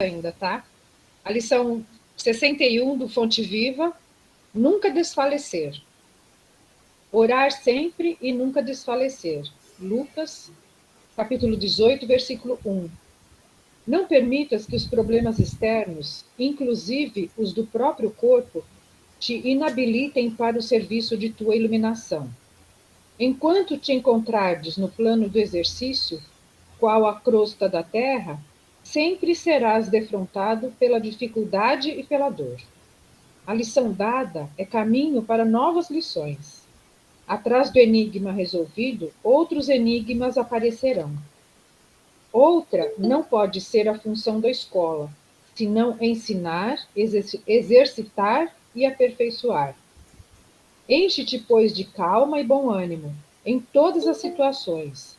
ainda, tá? A lição 61 do Fonte Viva, nunca desfalecer. Orar sempre e nunca desfalecer. Lucas, capítulo 18, versículo 1. Não permitas que os problemas externos, inclusive os do próprio corpo, te inabilitem para o serviço de tua iluminação. Enquanto te encontrardes no plano do exercício, qual a crosta da terra, sempre serás defrontado pela dificuldade e pela dor. A lição dada é caminho para novas lições. Atrás do enigma resolvido, outros enigmas aparecerão. Outra não pode ser a função da escola, senão ensinar, exercitar e aperfeiçoar. Enche-te, pois, de calma e bom ânimo em todas as situações.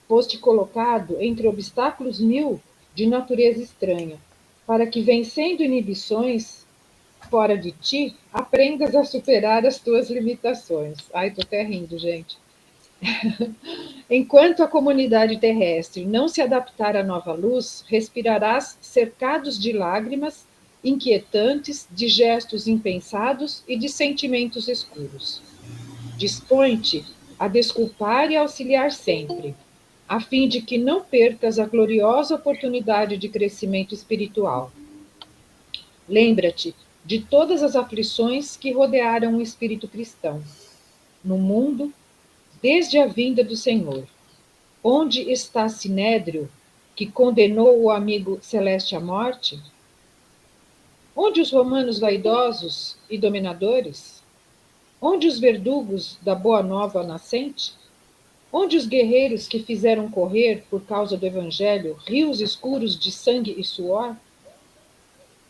Foste colocado entre obstáculos mil de natureza estranha, para que, vencendo inibições fora de ti, aprendas a superar as tuas limitações. Ai, tô até rindo, gente. Enquanto a comunidade terrestre não se adaptar à nova luz, respirarás cercados de lágrimas inquietantes, de gestos impensados e de sentimentos escuros. Dispõe-te a desculpar e auxiliar sempre, a fim de que não percas a gloriosa oportunidade de crescimento espiritual. Lembra-te de todas as aflições que rodearam o espírito cristão no mundo desde a vinda do Senhor. Onde está Sinédrio, que condenou o amigo celeste à morte? Onde os romanos vaidosos e dominadores? Onde os verdugos da boa nova nascente? Onde os guerreiros que fizeram correr, por causa do Evangelho, rios escuros de sangue e suor?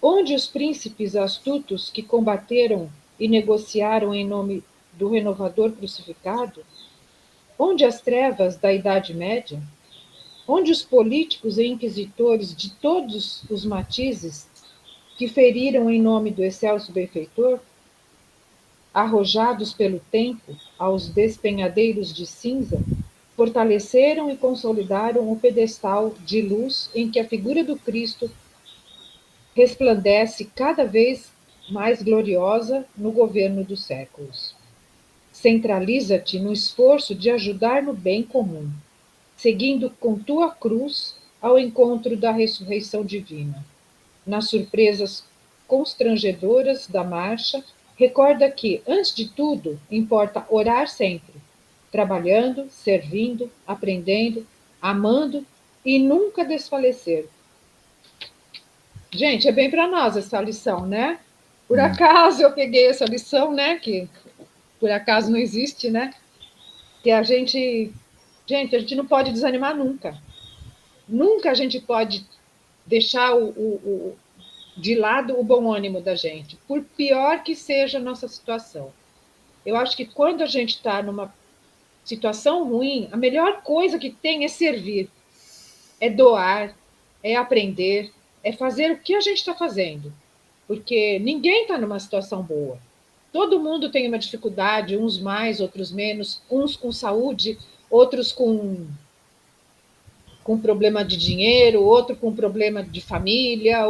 Onde os príncipes astutos que combateram e negociaram em nome do renovador crucificado? Onde as trevas da Idade Média? Onde os políticos e inquisitores de todos os matizes que feriram em nome do excelso benfeitor? Arrojados pelo tempo aos despenhadeiros de cinza, fortaleceram e consolidaram o pedestal de luz em que a figura do Cristo resplandece cada vez mais gloriosa no governo dos séculos. Centraliza-te no esforço de ajudar no bem comum, seguindo com tua cruz ao encontro da ressurreição divina. Nas surpresas constrangedoras da marcha, recorda que, antes de tudo, importa orar sempre, trabalhando, servindo, aprendendo, amando e nunca desfalecer. Gente, é bem para nós essa lição, né? Por acaso eu peguei essa lição, né? Que por acaso não existe, né? Que a gente não pode desanimar nunca. Nunca a gente pode deixar de lado o bom ânimo da gente, por pior que seja a nossa situação. Eu acho que quando a gente está numa situação ruim, a melhor coisa que tem é servir, é doar, é aprender, é fazer o que a gente está fazendo. Porque ninguém está numa situação boa. Todo mundo tem uma dificuldade, uns mais, outros menos, uns com saúde, outros com problema de dinheiro, outro com problema de família,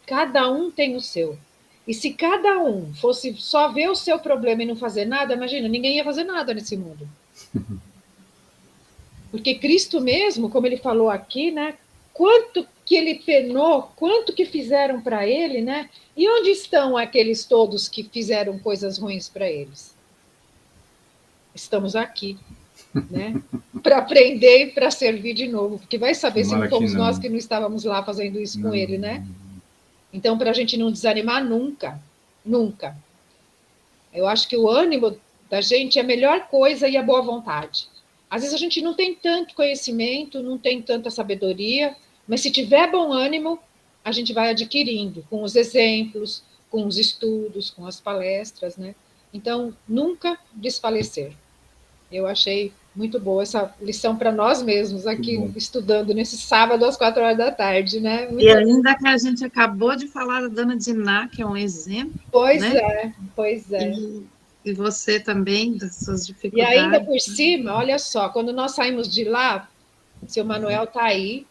cada um tem o seu. E se cada um fosse só ver o seu problema e não fazer nada, imagina, ninguém ia fazer nada nesse mundo. Porque Cristo mesmo, como ele falou aqui, né? Quanto que ele penou, quanto que fizeram para ele, né? E onde estão aqueles todos que fizeram coisas ruins para eles? Estamos aqui, né? Para aprender e para servir de novo, porque vai saber se não fomos nós que não estávamos lá fazendo isso com ele, né? Então, para a gente não desanimar nunca, nunca. Eu acho que o ânimo da gente é a melhor coisa e a boa vontade. Às vezes a gente não tem tanto conhecimento, não tem tanta sabedoria, mas se tiver bom ânimo, a gente vai adquirindo com os exemplos, com os estudos, com as palestras, né? Então, nunca desfalecer. Eu achei muito boa essa lição para nós mesmos aqui, estudando nesse sábado às 4 horas da tarde, né? E ainda que a gente acabou de falar da dona Diná, que é um exemplo. Pois né? é, pois é. E você também, das suas dificuldades. E ainda por cima, olha só, quando nós saímos de lá, o seu Manuel está aí,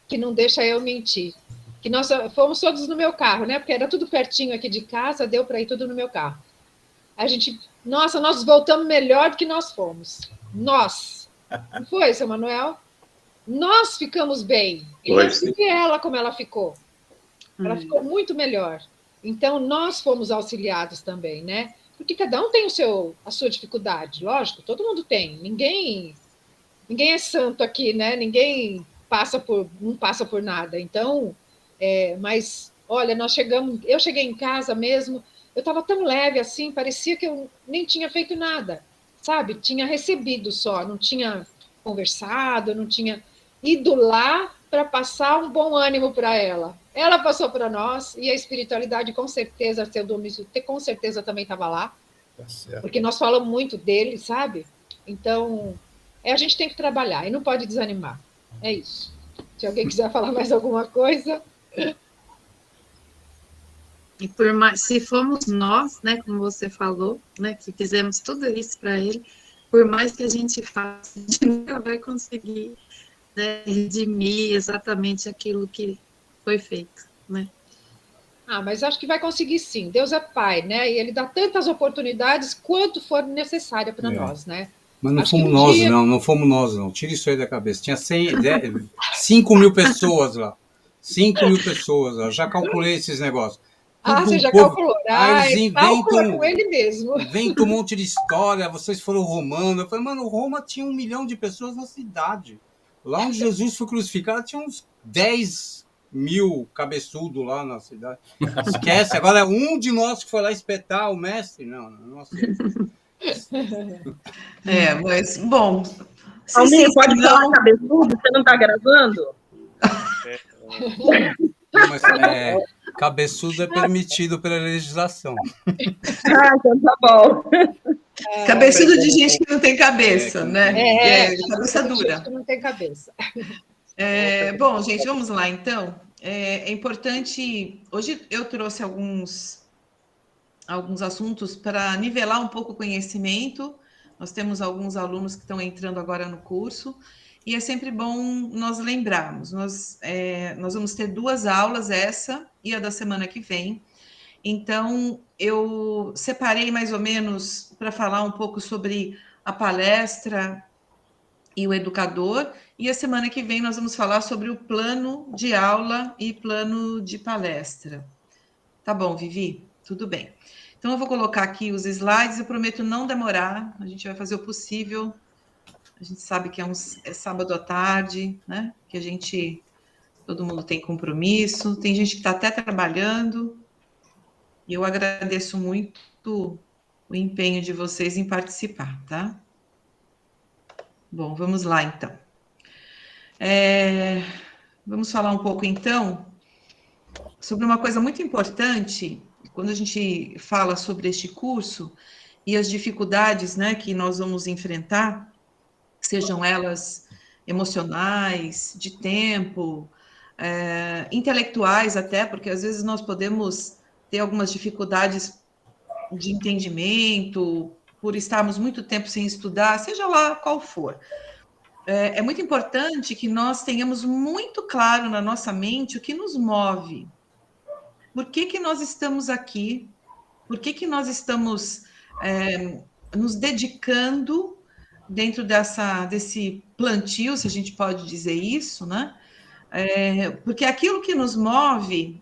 que não deixa eu mentir. que nós fomos todos no meu carro, né? Porque era tudo pertinho aqui de casa, deu para ir tudo no meu carro. A gente, nossa, nós voltamos melhor do que nós fomos. Nós. Não foi, seu Manuel? Nós ficamos bem. E eu vi ela como ela ficou. Ela ficou muito melhor. Então, nós fomos auxiliados também, né? Porque cada um tem a sua dificuldade, lógico, todo mundo tem. Ninguém é santo aqui, né? Ninguém não passa por nada. Então, mas olha, eu cheguei em casa mesmo, eu estava tão leve assim, parecia que eu nem tinha feito nada, sabe? Tinha recebido só, não tinha conversado, não tinha ido lá para passar um bom ânimo para ela. Ela passou para nós e a espiritualidade, com certeza, seu Domício, com certeza também estava lá, porque nós falamos muito dele, sabe? Então, a gente tem que trabalhar e não pode desanimar. É isso. Se alguém quiser falar mais alguma coisa. E por mais, se fomos nós, né, como você falou, né, que fizemos tudo isso para ele, por mais que a gente faça, a gente nunca vai conseguir, né, redimir exatamente aquilo que foi feito, né? Mas acho que vai conseguir sim. Deus é pai, né? E ele dá tantas oportunidades quanto for necessária para nós, né? Mas não fomos nós, não fomos nós, não. Tira isso aí da cabeça. Tinha 5 mil pessoas lá. 5 mil pessoas lá. Já calculei esses negócios. Você já calculou. Aí eles inventam com ele mesmo. Inventam um monte de história. Vocês foram romano. Eu falei, mano, Roma tinha 1 milhão de pessoas na cidade. Lá onde Jesus foi crucificado, tinha uns 10 mil cabeçudos lá na cidade. Esquece. Agora é um de nós que foi lá espetar o mestre. Não aceito. Mas, bom... Almir, pode falar cabeçudo? Você não está gravando? Mas cabeçudo é permitido pela legislação. Então tá bom. Cabeçudo de gente que não tem cabeça, né? Cabeça dura. Gente que não tem cabeça. Bom, gente, vamos lá, então. É importante... Hoje eu trouxe alguns assuntos para nivelar um pouco o conhecimento. Nós temos alguns alunos que estão entrando agora no curso, e é sempre bom nós lembrarmos. Nós vamos ter 2 aulas, essa e a da semana que vem. Então, eu separei mais ou menos para falar um pouco sobre a palestra e o educador, e a semana que vem nós vamos falar sobre o plano de aula e plano de palestra. Tá bom, Vivi? Tudo bem. Então, eu vou colocar aqui os slides, eu prometo não demorar, a gente vai fazer o possível. A gente sabe que é sábado à tarde, né? Que todo mundo tem compromisso, tem gente que está até trabalhando, e eu agradeço muito o empenho de vocês em participar, tá? Bom, vamos lá, então. Vamos falar um pouco, então, sobre uma coisa muito importante, quando a gente fala sobre este curso e as dificuldades, né, que nós vamos enfrentar, sejam elas emocionais, de tempo, intelectuais até, porque às vezes nós podemos ter algumas dificuldades de entendimento, por estarmos muito tempo sem estudar, seja lá qual for. É muito importante que nós tenhamos muito claro na nossa mente o que nos move. Por que nós estamos aqui? Por que nós estamos nos dedicando dentro desse plantio, se a gente pode dizer isso, né? Porque aquilo que nos move,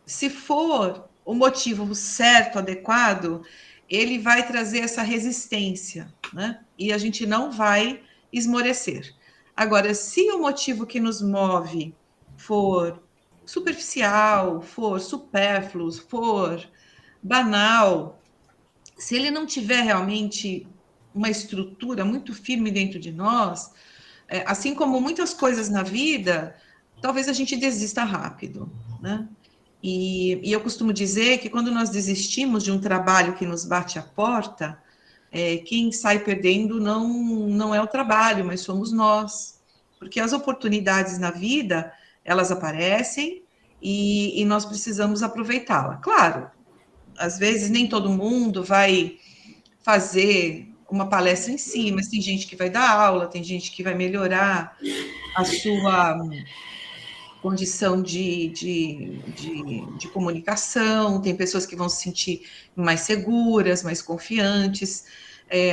se for o motivo certo, adequado, ele vai trazer essa resistência, né? E a gente não vai esmorecer. Agora, se o motivo que nos move for superficial, for supérfluo, for banal, se ele não tiver realmente uma estrutura muito firme dentro de nós, assim como muitas coisas na vida, talvez a gente desista rápido, né? E eu costumo dizer que quando nós desistimos de um trabalho que nos bate à porta, quem sai perdendo não é o trabalho, mas somos nós. Porque as oportunidades na vida, elas aparecem e nós precisamos aproveitá-la. Claro, às vezes nem todo mundo vai fazer uma palestra em si, mas tem gente que vai dar aula, tem gente que vai melhorar condição de comunicação, tem pessoas que vão se sentir mais seguras, mais confiantes.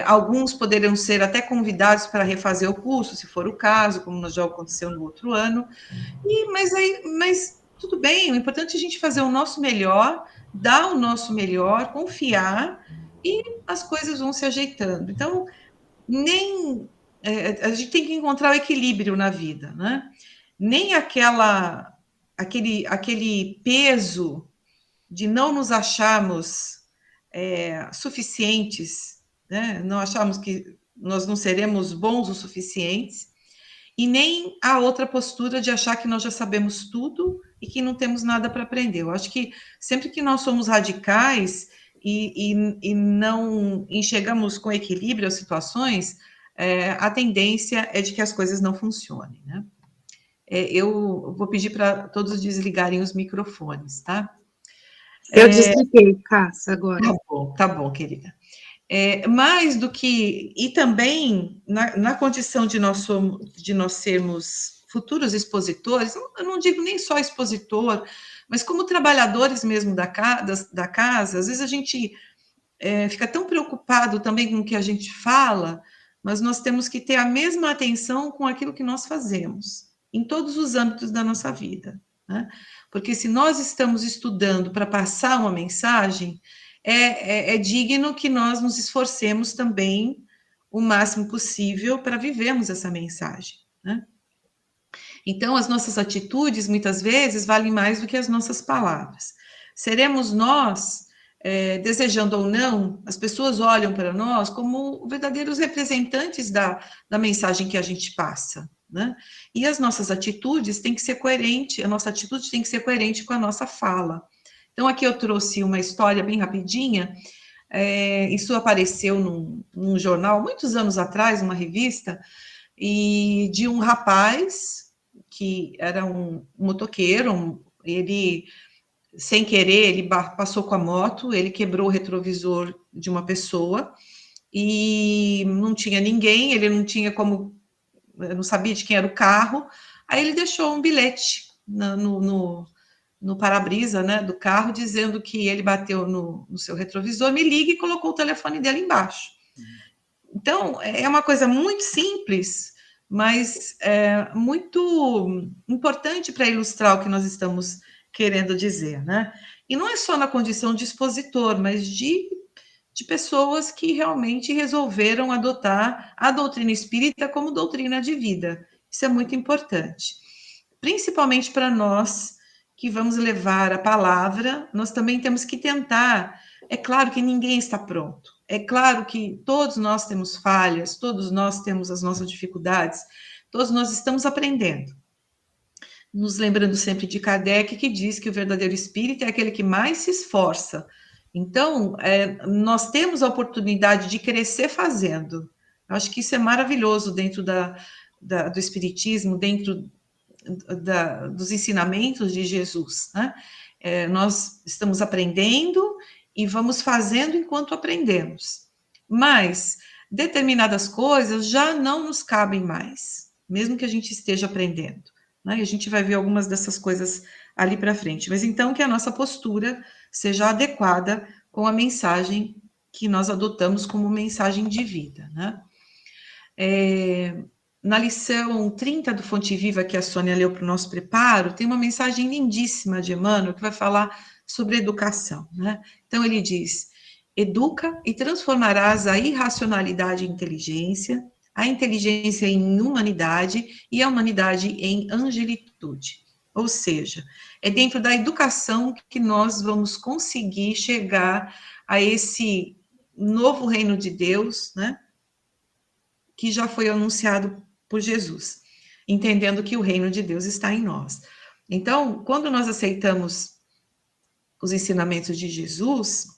Alguns poderiam ser até convidados para refazer o curso, se for o caso, como já aconteceu no outro ano. Mas tudo bem, o importante é a gente fazer o nosso melhor, dar o nosso melhor, confiar, e as coisas vão se ajeitando. Então, a gente tem que encontrar o equilíbrio na vida, né? Nem aquele peso de não nos acharmos suficientes, né? Não acharmos que nós não seremos bons o suficientes, e nem a outra postura de achar que nós já sabemos tudo e que não temos nada para aprender. Eu acho que sempre que nós somos radicais e não enxergamos com equilíbrio as situações, a tendência é de que as coisas não funcionem, né? Eu vou pedir para todos desligarem os microfones, tá? Eu desliguei, Cássia, agora. Tá bom, querida. Mais do que... E também, na condição de nós sermos futuros expositores, eu não digo nem só expositor, mas como trabalhadores mesmo da casa, às vezes a gente fica tão preocupado também com o que a gente fala, mas nós temos que ter a mesma atenção com aquilo que nós fazemos, em todos os âmbitos da nossa vida, né? Porque se nós estamos estudando para passar uma mensagem, é digno que nós nos esforcemos também o máximo possível para vivermos essa mensagem, né? Então, as nossas atitudes, muitas vezes, valem mais do que as nossas palavras. Seremos nós, desejando ou não, as pessoas olham para nós como verdadeiros representantes da mensagem que a gente passa, né? E as nossas atitudes têm que ser coerentes, a nossa atitude tem que ser coerente com a nossa fala. Então, aqui eu trouxe uma história bem rapidinha. Isso apareceu num jornal, muitos anos atrás, uma revista, e de um rapaz que era um motoqueiro, ele, sem querer, ele passou com a moto, ele quebrou o retrovisor de uma pessoa, e não tinha ninguém, ele não tinha como, não sabia de quem era o carro, aí ele deixou um bilhete no para-brisa, né, do carro, dizendo que ele bateu no seu retrovisor, me liga, e colocou o telefone dele embaixo. Então, é uma coisa muito simples, mas muito importante para ilustrar o que nós estamos querendo dizer, né? E não é só na condição de expositor, mas de pessoas que realmente resolveram adotar a doutrina espírita como doutrina de vida. Isso é muito importante. Principalmente para nós que vamos levar a palavra, nós também temos que tentar. É claro que ninguém está pronto. É claro que todos nós temos falhas, todos nós temos as nossas dificuldades, todos nós estamos aprendendo. Nos lembrando sempre de Kardec, que diz que o verdadeiro espírito é aquele que mais se esforça. Então, nós temos a oportunidade de crescer fazendo. Eu acho que isso é maravilhoso dentro do espiritismo, dentro dos ensinamentos de Jesus, né? Nós estamos aprendendo e vamos fazendo enquanto aprendemos. Mas determinadas coisas já não nos cabem mais, mesmo que a gente esteja aprendendo, né? E a gente vai ver algumas dessas coisas ali para frente. Mas então que a nossa postura seja adequada com a mensagem que nós adotamos como mensagem de vida, né? Na lição 30 do Fonte Viva, que a Sônia leu para o nosso preparo, tem uma mensagem lindíssima de Emmanuel, que vai falar sobre educação, né? Então, ele diz: educa e transformarás a irracionalidade em inteligência, a inteligência em humanidade e a humanidade em angelitude. Ou seja, é dentro da educação que nós vamos conseguir chegar a esse novo reino de Deus, né? Que já foi anunciado por Jesus, entendendo que o reino de Deus está em nós. Então, quando nós aceitamos os ensinamentos de Jesus,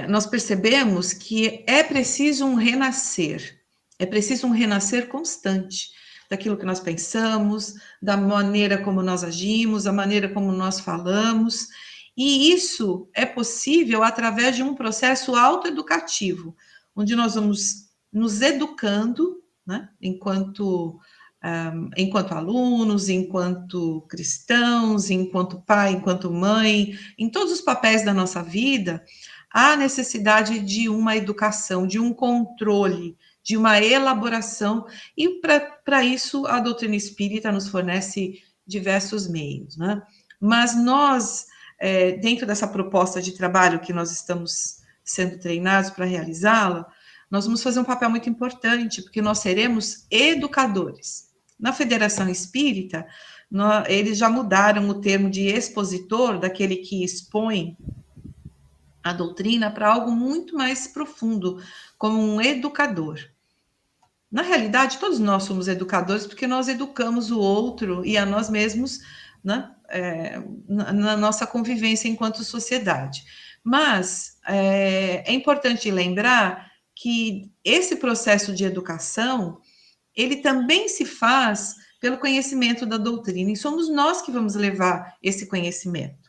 nós percebemos que é preciso um renascer constante daquilo que nós pensamos, da maneira como nós agimos, da maneira como nós falamos, e isso é possível através de um processo autoeducativo, onde nós vamos nos educando, né, enquanto enquanto alunos, enquanto cristãos, enquanto pai, enquanto mãe, em todos os papéis da nossa vida, há necessidade de uma educação, de um controle, de uma elaboração, e para isso a doutrina espírita nos fornece diversos meios, né? Mas nós, dentro dessa proposta de trabalho que nós estamos sendo treinados para realizá-la, nós vamos fazer um papel muito importante, porque nós seremos educadores. Na Federação Espírita, eles já mudaram o termo de expositor, daquele que expõe a doutrina, para algo muito mais profundo, como um educador. Na realidade, todos nós somos educadores, porque nós educamos o outro e a nós mesmos, né, na nossa convivência enquanto sociedade. Mas é importante lembrar que esse processo de educação, ele também se faz pelo conhecimento da doutrina, e somos nós que vamos levar esse conhecimento.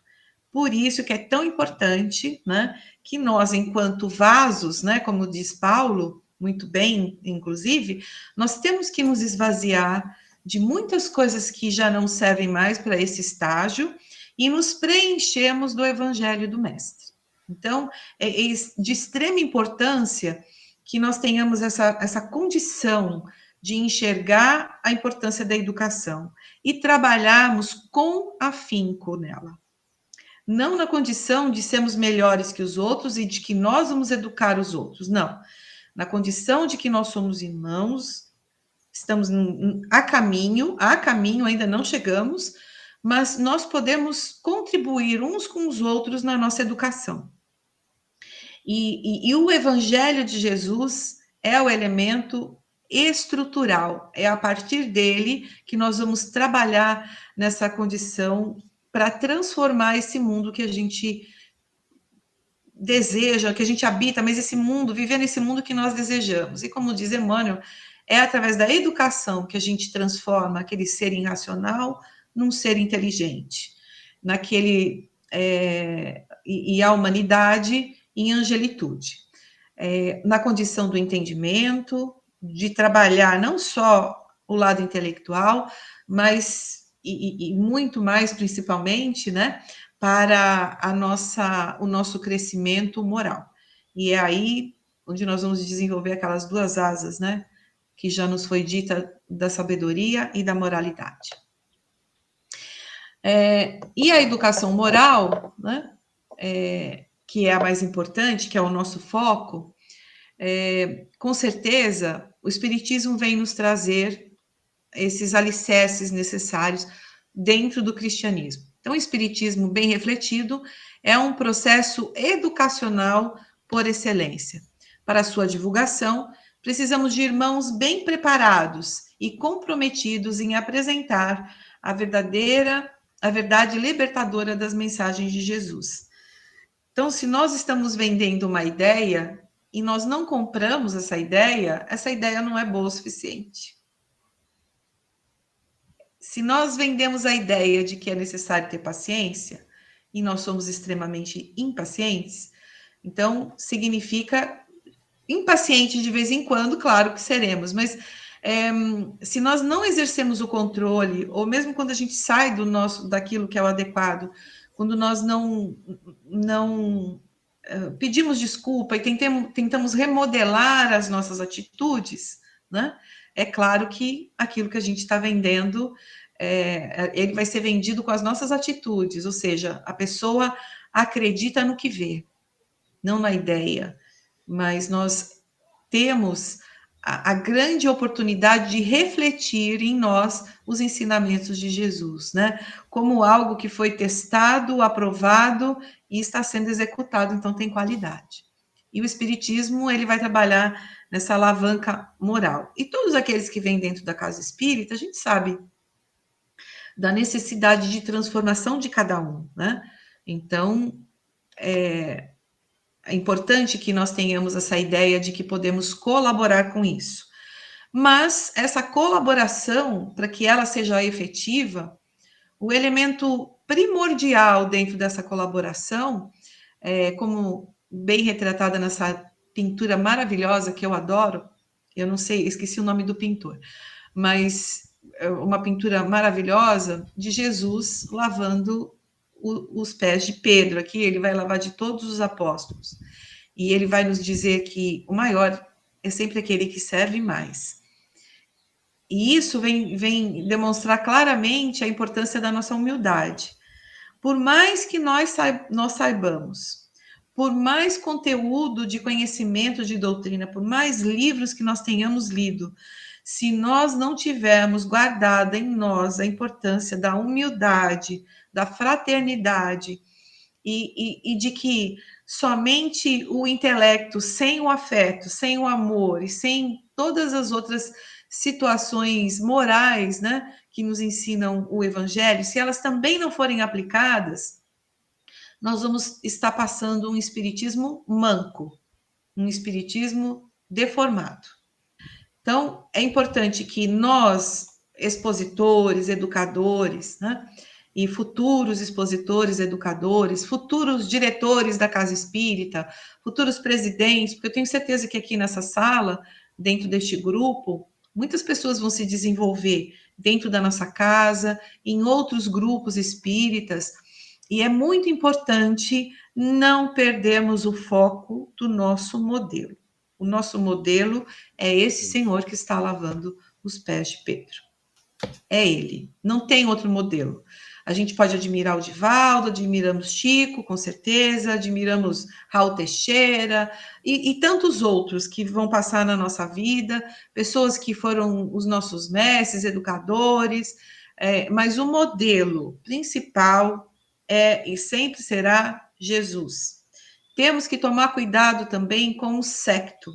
Por isso que é tão importante, né, que nós, enquanto vasos, né, como diz Paulo, muito bem, inclusive, nós temos que nos esvaziar de muitas coisas que já não servem mais para esse estágio e nos preenchermos do Evangelho do Mestre. Então, é de extrema importância que nós tenhamos essa condição de enxergar a importância da educação e trabalharmos com afinco nela. Não na condição de sermos melhores que os outros e de que nós vamos educar os outros, não. Na condição de que nós somos irmãos, estamos a caminho, ainda não chegamos, mas nós podemos contribuir uns com os outros na nossa educação. E o Evangelho de Jesus é o elemento estrutural, é a partir dele que nós vamos trabalhar nessa condição para transformar esse mundo que a gente deseja, que a gente habita, mas esse mundo, viver nesse mundo que nós desejamos. E como diz Emmanuel, é através da educação que a gente transforma aquele ser irracional num ser inteligente, e a humanidade em angelitude. Na condição do entendimento, de trabalhar não só o lado intelectual, mas e muito mais, principalmente, né, para o nosso crescimento moral. E é aí onde nós vamos desenvolver aquelas duas asas, né, que já nos foi dita, da sabedoria e da moralidade. E a educação moral, né, que é a mais importante, que é o nosso foco, com certeza o Espiritismo vem nos trazer esses alicerces necessários dentro do cristianismo. Então, o Espiritismo bem refletido é um processo educacional por excelência. Para sua divulgação, precisamos de irmãos bem preparados e comprometidos em apresentar a verdade libertadora das mensagens de Jesus. Então, se nós estamos vendendo uma ideia e nós não compramos essa ideia não é boa o suficiente. Se nós vendemos a ideia de que é necessário ter paciência e nós somos extremamente impacientes, então significa impaciente de vez em quando, claro que seremos, mas se nós não exercemos o controle, ou mesmo quando a gente sai daquilo que é o adequado, quando nós não pedimos desculpa e tentamos remodelar as nossas atitudes, né? É claro que aquilo que a gente está vendendo, ele vai ser vendido com as nossas atitudes, ou seja, a pessoa acredita no que vê, não na ideia, mas nós temos a grande oportunidade de refletir em nós os ensinamentos de Jesus, né? Como algo que foi testado, aprovado e está sendo executado, então tem qualidade. E o Espiritismo, ele vai trabalhar nessa alavanca moral. E todos aqueles que vêm dentro da casa espírita, a gente sabe da necessidade de transformação de cada um, né? Então, é importante que nós tenhamos essa ideia de que podemos colaborar com isso. Mas essa colaboração, para que ela seja efetiva, o elemento primordial dentro dessa colaboração, como bem retratada nessa pintura maravilhosa que eu adoro, eu não sei, esqueci o nome do pintor, mas uma pintura maravilhosa de Jesus lavando os pés de Pedro. Aqui ele vai lavar de todos os apóstolos. E ele vai nos dizer que o maior é sempre aquele que serve mais. E isso vem demonstrar claramente a importância da nossa humildade. Por mais que nós saibamos, por mais conteúdo de conhecimento de doutrina, por mais livros que nós tenhamos lido, se nós não tivermos guardado em nós a importância da humildade, da fraternidade, e de que somente o intelecto, sem o afeto, sem o amor e sem todas as outras situações morais, né, que nos ensinam o Evangelho, se elas também não forem aplicadas, nós vamos estar passando um espiritismo manco, um espiritismo deformado. Então, é importante que nós, expositores, educadores, né, e futuros expositores, educadores, futuros diretores da Casa Espírita, futuros presidentes, porque eu tenho certeza que aqui nessa sala, dentro deste grupo, muitas pessoas vão se desenvolver dentro da nossa casa, em outros grupos espíritas, e é muito importante não perdermos o foco do nosso modelo. O nosso modelo é esse senhor que está lavando os pés de Pedro. É ele, não tem outro modelo. A gente pode admirar o Divaldo, admiramos Chico, com certeza, admiramos Raul Teixeira e tantos outros que vão passar na nossa vida, pessoas que foram os nossos mestres, educadores, mas o modelo principal é e sempre será Jesus. Temos que tomar cuidado também com o secto.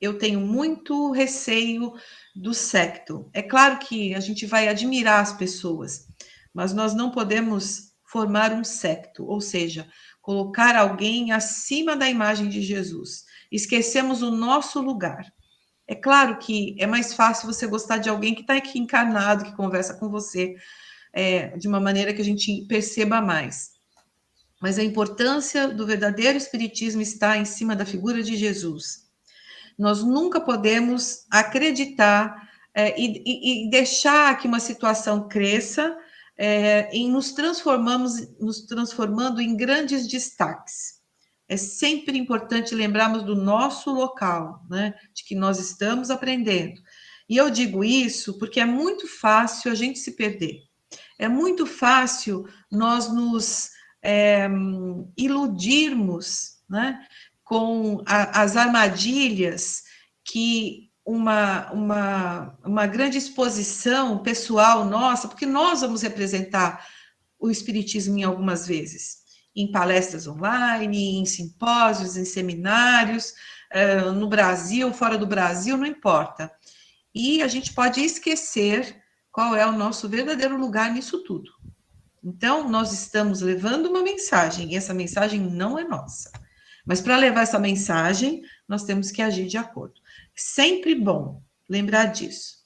Eu tenho muito receio do secto. É claro que a gente vai admirar as pessoas, mas nós não podemos formar um secto, ou seja, colocar alguém acima da imagem de Jesus. Esquecemos o nosso lugar. É claro que é mais fácil você gostar de alguém que está aqui encarnado, que conversa com você de uma maneira que a gente perceba mais. Mas a importância do verdadeiro espiritismo está em cima da figura de Jesus. Nós nunca podemos acreditar e deixar que uma situação cresça em nos transformando em grandes destaques. É sempre importante lembrarmos do nosso local, né? De que nós estamos aprendendo. E eu digo isso porque é muito fácil a gente se perder. É muito fácil nós nos iludirmos, né, com as armadilhas que uma grande exposição pessoal nossa, porque nós vamos representar o Espiritismo em algumas vezes, em palestras online, em simpósios, em seminários, no Brasil, fora do Brasil, não importa. E a gente pode esquecer qual é o nosso verdadeiro lugar nisso tudo. Então, nós estamos levando uma mensagem, e essa mensagem não é nossa. Mas para levar essa mensagem, nós temos que agir de acordo. Sempre bom lembrar disso.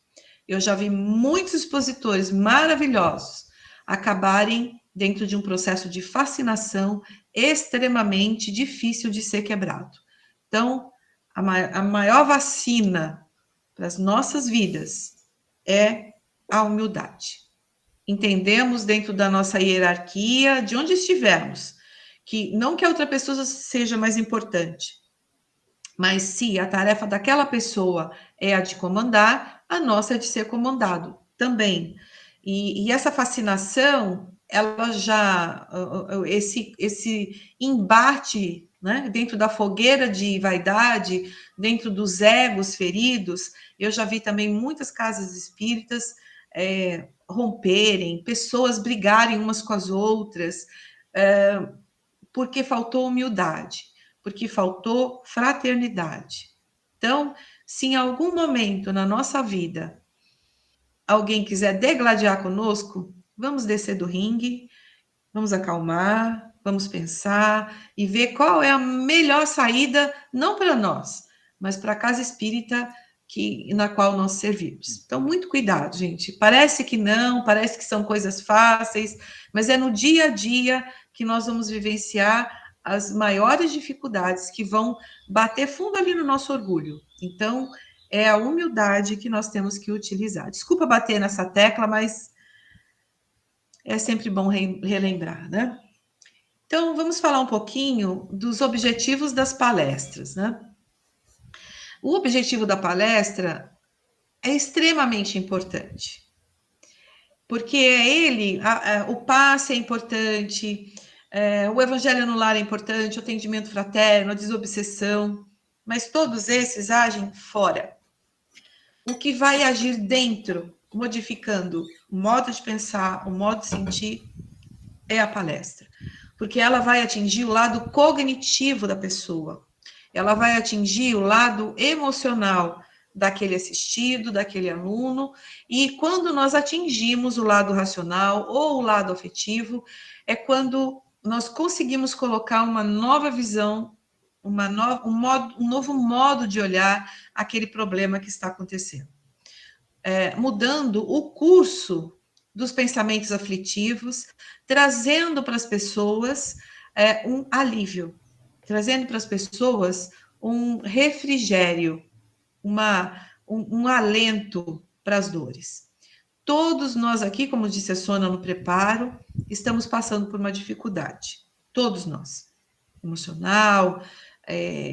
Eu já vi muitos expositores maravilhosos acabarem dentro de um processo de fascinação extremamente difícil de ser quebrado. Então, a maior vacina para as nossas vidas é a humildade. Entendemos dentro da nossa hierarquia, de onde estivermos, que não que a outra pessoa seja mais importante, mas se a tarefa daquela pessoa é a de comandar, a nossa é de ser comandado também. E essa fascinação, ela já, esse embate, né, dentro da fogueira de vaidade, dentro dos egos feridos, eu já vi também muitas casas espíritas romperem, pessoas brigarem umas com as outras, porque faltou humildade, porque faltou fraternidade. Então, se em algum momento na nossa vida alguém quiser degladiar conosco, vamos descer do ringue, vamos acalmar, vamos pensar e ver qual é a melhor saída, não para nós, mas para a casa espírita na qual nós servimos. Então, muito cuidado, gente. Parece que não, parece que são coisas fáceis, mas é no dia a dia que nós vamos vivenciar as maiores dificuldades que vão bater fundo ali no nosso orgulho. Então, é a humildade que nós temos que utilizar. Desculpa bater nessa tecla, mas é sempre bom relembrar, né? Então, vamos falar um pouquinho dos objetivos das palestras, né? O objetivo da palestra é extremamente importante, porque o passe é importante, o evangelho no lar é importante, o atendimento fraterno, a desobsessão, mas todos esses agem fora. O que vai agir dentro, modificando o modo de pensar, o modo de sentir, é a palestra. Porque ela vai atingir o lado cognitivo da pessoa. Ela vai atingir o lado emocional daquele assistido, daquele aluno. E quando nós atingimos o lado racional ou o lado afetivo, é quando nós conseguimos colocar uma nova visão, um novo modo de olhar aquele problema que está acontecendo. Mudando o curso dos pensamentos aflitivos, trazendo para as pessoas um alívio, trazendo para as pessoas um refrigério, um alento para as dores. Todos nós aqui, como disse a Sônia no preparo, estamos passando por uma dificuldade. Todos nós. Emocional,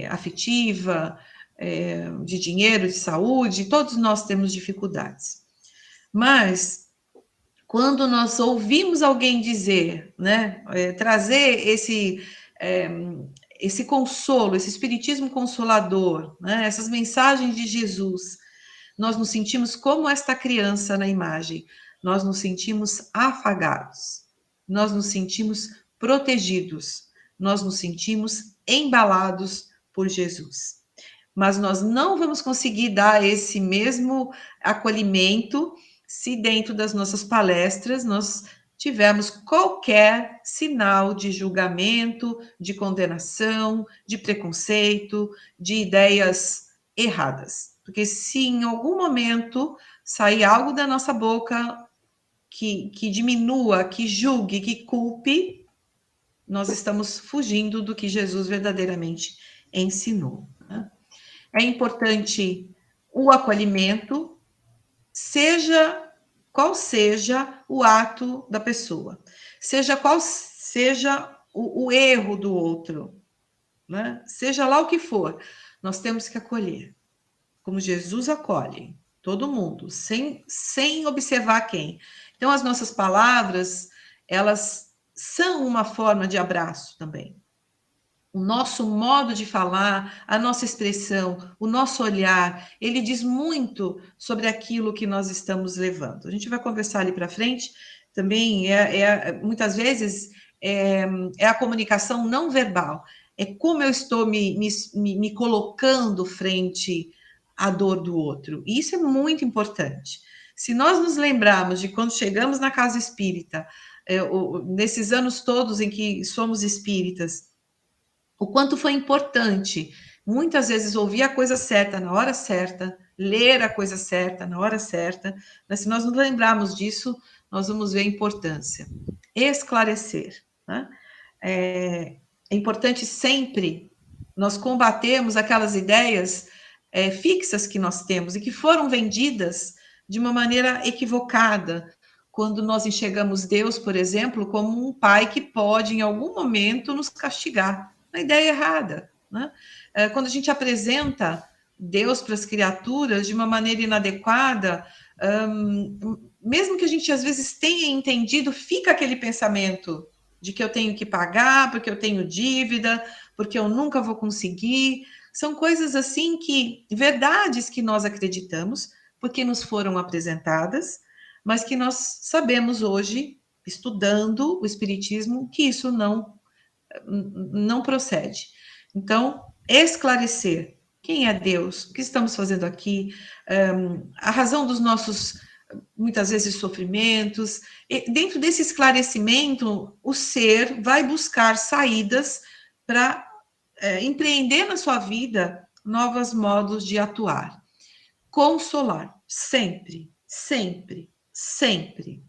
afetiva, de dinheiro, de saúde, todos nós temos dificuldades. Mas, quando nós ouvimos alguém dizer, né, trazer esse consolo, esse espiritismo consolador, né, essas mensagens de Jesus, nós nos sentimos como esta criança na imagem, nós nos sentimos afagados, nós nos sentimos protegidos, nós nos sentimos embalados por Jesus. Mas nós não vamos conseguir dar esse mesmo acolhimento se dentro das nossas palestras nós tivermos qualquer sinal de julgamento, de condenação, de preconceito, de ideias erradas. Porque se em algum momento sair algo da nossa boca que diminua, que julgue, que culpe, nós estamos fugindo do que Jesus verdadeiramente ensinou. Né? É importante o acolhimento, seja qual seja o ato da pessoa, seja qual seja o erro do outro, né? Seja lá o que for, nós temos que acolher, como Jesus acolhe todo mundo, sem observar quem. Então, as nossas palavras, elas são uma forma de abraço também. O nosso modo de falar, a nossa expressão, o nosso olhar, ele diz muito sobre aquilo que nós estamos levando. A gente vai conversar ali para frente, também muitas vezes é a comunicação não verbal, é como eu estou me colocando frente à dor do outro. E isso é muito importante. Se nós nos lembrarmos de quando chegamos na casa espírita, nesses anos todos em que somos espíritas, o quanto foi importante, muitas vezes, ouvir a coisa certa na hora certa, ler a coisa certa na hora certa, mas se nós nos lembrarmos disso, nós vamos ver a importância. Esclarecer, né? É importante sempre nós combatermos aquelas ideias fixas que nós temos e que foram vendidas de uma maneira equivocada, quando nós enxergamos Deus, por exemplo, como um pai que pode, em algum momento, nos castigar. Uma ideia errada, né? Quando a gente apresenta Deus para as criaturas de uma maneira inadequada, mesmo que a gente às vezes tenha entendido, fica aquele pensamento de que eu tenho que pagar, porque eu tenho dívida, porque eu nunca vou conseguir. São coisas assim verdades que nós acreditamos, porque nos foram apresentadas, mas que nós sabemos hoje, estudando o Espiritismo, que isso não procede. Então, esclarecer quem é Deus, o que estamos fazendo aqui, a razão dos nossos, muitas vezes, sofrimentos. E dentro desse esclarecimento, o ser vai buscar saídas para empreender na sua vida novos modos de atuar. Consolar, sempre, sempre, sempre.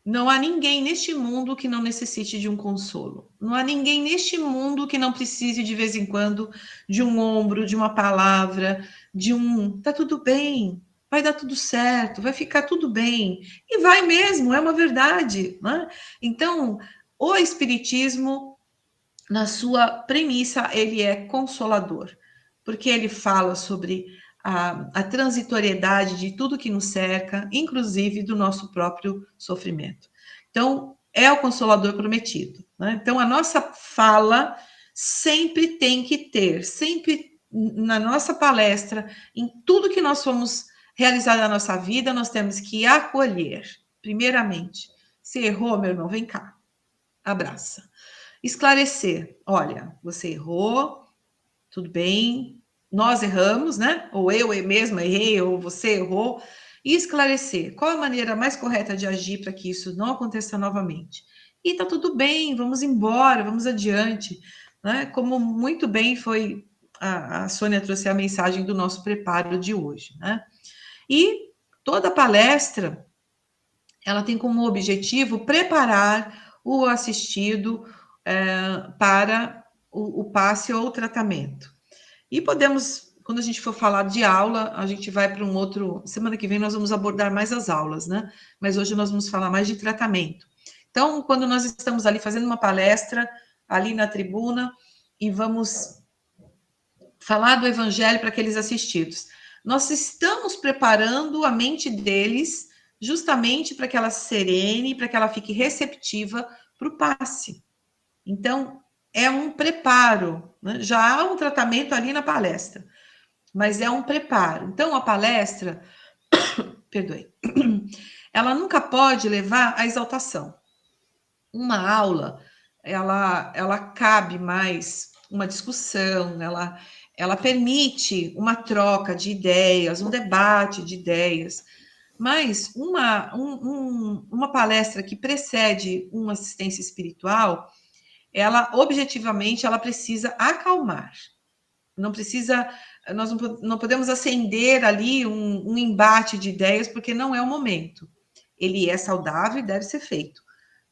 Não há ninguém neste mundo que não necessite de um consolo. Não há ninguém neste mundo que não precise, de vez em quando, de um ombro, de uma palavra, de um... Tá tudo bem, vai dar tudo certo, vai ficar tudo bem. E vai mesmo, é uma verdade, né? Então, o Espiritismo, na sua premissa, ele é consolador, porque ele fala sobre a transitoriedade de tudo que nos cerca, inclusive do nosso próprio sofrimento. Então, é o consolador prometido, né? Então, a nossa fala sempre tem que ter, sempre na nossa palestra, em tudo que nós fomos realizar na nossa vida, nós temos que acolher, primeiramente. Se errou, meu irmão, vem cá, abraça. Esclarecer, olha, você errou, tudo bem, nós erramos, né? Ou eu mesma errei, ou você errou, e esclarecer qual a maneira mais correta de agir para que isso não aconteça novamente. E tá tudo bem, vamos embora, vamos adiante, né? Como muito bem foi a Sônia trouxe a mensagem do nosso preparo de hoje, né? E toda palestra ela tem como objetivo preparar o assistido para o passe ou o tratamento. E podemos, quando a gente for falar de aula, a gente vai para um outro. Semana que vem nós vamos abordar mais as aulas, né? Mas hoje nós vamos falar mais de tratamento. Então, quando nós estamos ali fazendo uma palestra, ali na tribuna, e vamos falar do evangelho para aqueles assistidos, nós estamos preparando a mente deles justamente para que ela serene, para que ela fique receptiva para o passe. Então, é um preparo, né? Já há um tratamento ali na palestra, mas é um preparo. Então, a palestra, perdoe, ela nunca pode levar à exaltação. Uma aula, ela cabe mais uma discussão, ela permite uma troca de ideias, um debate de ideias, mas uma palestra que precede uma assistência espiritual, ela objetivamente ela precisa acalmar. Não precisa, nós não podemos acender ali um embate de ideias, porque não é o momento. Ele é saudável e deve ser feito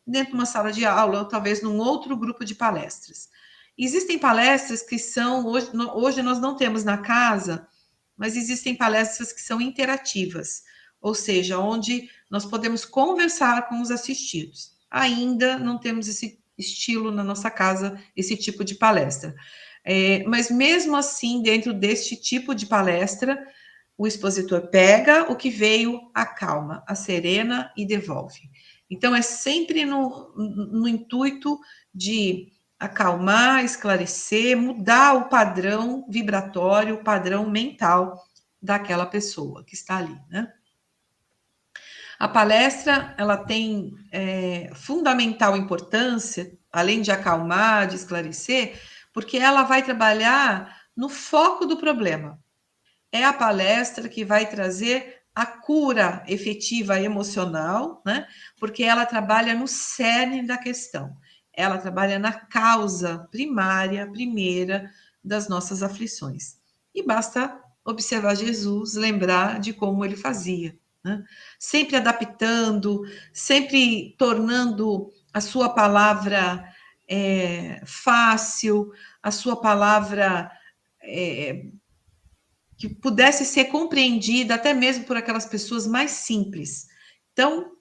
dentro de uma sala de aula, ou talvez num outro grupo de palestras. Existem palestras que são, hoje nós não temos na casa, mas existem palestras que são interativas, ou seja, onde nós podemos conversar com os assistidos. Ainda não temos esse estilo na nossa casa, esse tipo de palestra. Mas mesmo assim, dentro deste tipo de palestra, o expositor pega o que veio, acalma, acerena e devolve. Então, é sempre no intuito de acalmar, esclarecer, mudar o padrão vibratório, o padrão mental daquela pessoa que está ali, né? A palestra, ela tem fundamental importância, além de acalmar, de esclarecer, porque ela vai trabalhar no foco do problema. É a palestra que vai trazer a cura efetiva emocional, né? Porque ela trabalha no cerne da questão. Ela trabalha na causa primária, primeira das nossas aflições. E basta observar Jesus, lembrar de como ele fazia, né? Sempre adaptando, sempre tornando a sua palavra fácil, a sua palavra que pudesse ser compreendida até mesmo por aquelas pessoas mais simples. Então,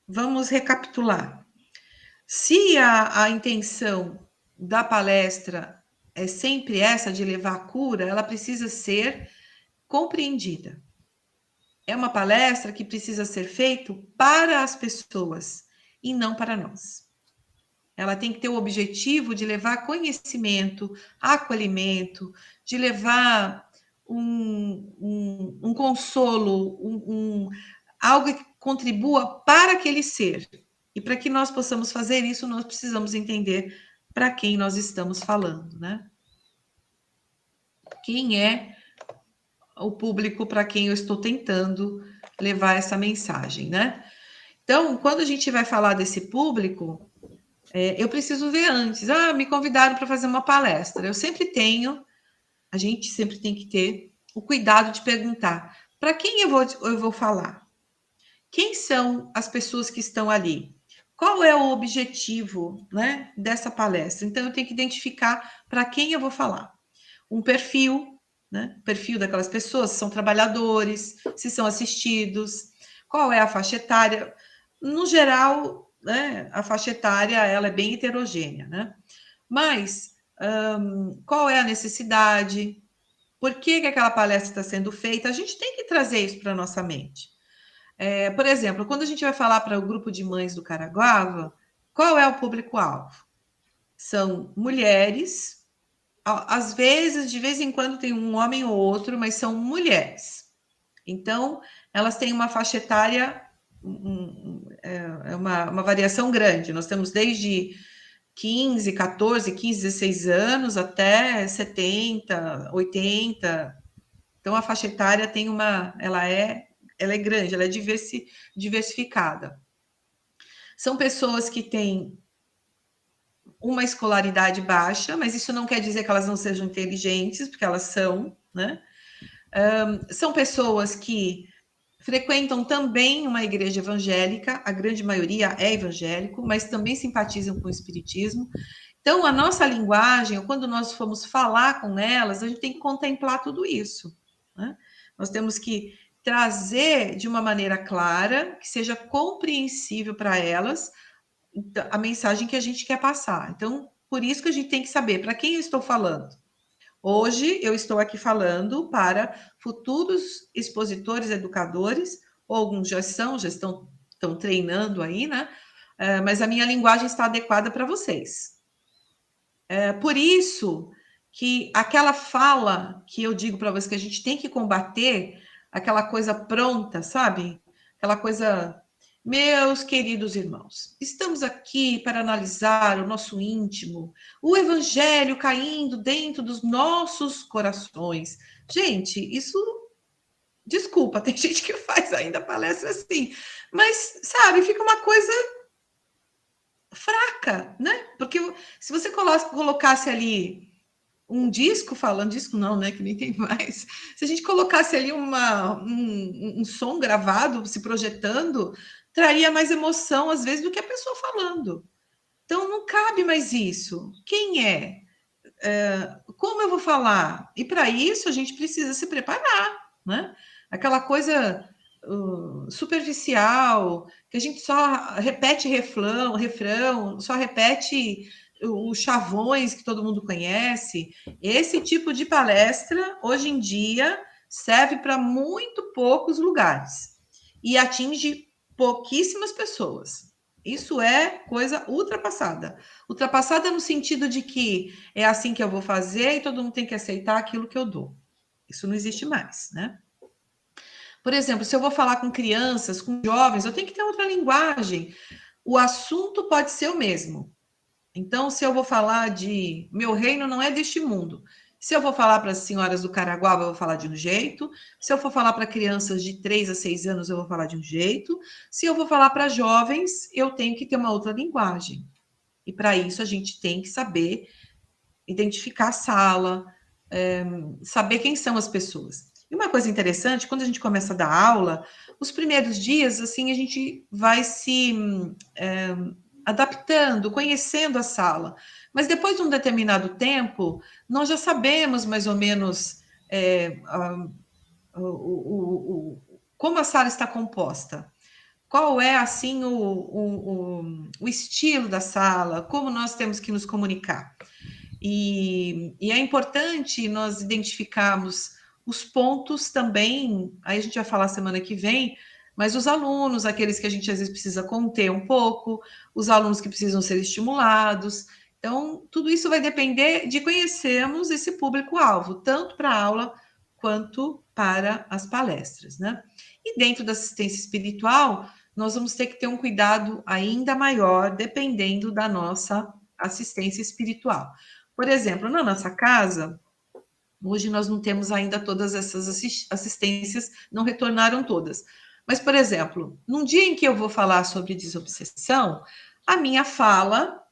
vamos recapitular. Se a intenção da palestra é sempre essa de levar a cura, ela precisa ser compreendida. É uma palestra que precisa ser feita para as pessoas e não para nós. Ela tem que ter o objetivo de levar conhecimento, acolhimento, de levar um consolo, algo que contribua para aquele ser. E para que nós possamos fazer isso, nós precisamos entender para quem nós estamos falando, né? Quem é o público para quem eu estou tentando levar essa mensagem, né? Então, quando a gente vai falar desse público, eu preciso ver antes. Me convidaram para fazer uma palestra. A gente sempre tem que ter o cuidado de perguntar para quem eu vou falar. quem são as pessoas que estão ali? Qual é o objetivo, né, dessa palestra? Então, eu tenho que identificar para quem eu vou falar. Um perfil, né? Perfil daquelas pessoas, se são trabalhadores, se são assistidos, qual é a faixa etária. No geral, né, a faixa etária ela é bem heterogênea, né? Mas qual é a necessidade? Por que aquela palestra está sendo feita? A gente tem que trazer isso para a nossa mente. Por exemplo, quando a gente vai falar para o grupo de mães do Caraguava, qual é o público-alvo? São mulheres, às vezes, de vez em quando tem um homem ou outro, mas são mulheres. Então, elas têm uma faixa etária, uma variação grande. Nós temos desde 15, 14, 15, 16 anos até 70, 80. Então, a faixa etária tem ela é grande, ela é diversificada. São pessoas que têm uma escolaridade baixa, mas isso não quer dizer que elas não sejam inteligentes, porque elas são, né? São pessoas que frequentam também uma igreja evangélica, a grande maioria é evangélico, mas também simpatizam com o espiritismo. Então, a nossa linguagem, quando nós formos falar com elas, a gente tem que contemplar tudo isso, né? Nós temos que trazer de uma maneira clara, que seja compreensível para elas, a mensagem que a gente quer passar. Então, por isso que a gente tem que saber para quem eu estou falando. Hoje, eu estou aqui falando para futuros expositores, educadores, ou alguns já estão treinando aí, né? Mas a minha linguagem está adequada para vocês. Por isso que aquela fala que eu digo para vocês que a gente tem que combater, aquela coisa pronta, sabe? Aquela coisa... Meus queridos irmãos, estamos aqui para analisar o nosso íntimo, o evangelho caindo dentro dos nossos corações. Gente, isso... Desculpa, tem gente que faz ainda palestra assim, mas, sabe, fica uma coisa fraca, né? Porque se você colocasse ali um disco falando, disco não, né? Que nem tem mais. Se a gente colocasse ali um som gravado, se projetando, traria mais emoção, às vezes, do que a pessoa falando. Então, não cabe mais isso. Quem é? Como eu vou falar? E para isso, a gente precisa se preparar, né? Aquela coisa superficial, que a gente só repete refrão, só repete os chavões que todo mundo conhece. Esse tipo de palestra, hoje em dia, serve para muito poucos lugares e atinge pouquíssimas pessoas. Isso é coisa ultrapassada. Ultrapassada no sentido de que é assim que eu vou fazer e todo mundo tem que aceitar aquilo que eu dou. Isso não existe mais, né? Por exemplo, se eu vou falar com crianças, com jovens, eu tenho que ter outra linguagem. O assunto pode ser o mesmo. Então, se eu vou falar de meu reino não é deste mundo. Se eu vou falar para as senhoras do Caraguá, eu vou falar de um jeito. Se eu for falar para crianças de 3 a 6 anos, eu vou falar de um jeito. Se eu vou falar para jovens, eu tenho que ter uma outra linguagem. E para isso a gente tem que saber identificar a sala, saber quem são as pessoas. E uma coisa interessante, quando a gente começa a dar aula, os primeiros dias, assim, a gente vai se adaptando, conhecendo a sala. Mas depois de um determinado tempo, nós já sabemos mais ou menos como a sala está composta. Qual é, assim, o estilo da sala, como nós temos que nos comunicar. E é importante nós identificarmos os pontos também, aí a gente vai falar semana que vem, mas os alunos, aqueles que a gente às vezes precisa conter um pouco, os alunos que precisam ser estimulados. Então, tudo isso vai depender de conhecermos esse público-alvo, tanto para a aula quanto para as palestras, né? E dentro da assistência espiritual, nós vamos ter que ter um cuidado ainda maior, dependendo da nossa assistência espiritual. Por exemplo, na nossa casa, hoje nós não temos ainda todas essas assistências, não retornaram todas. Mas, por exemplo, num dia em que eu vou falar sobre desobsessão, a minha fala,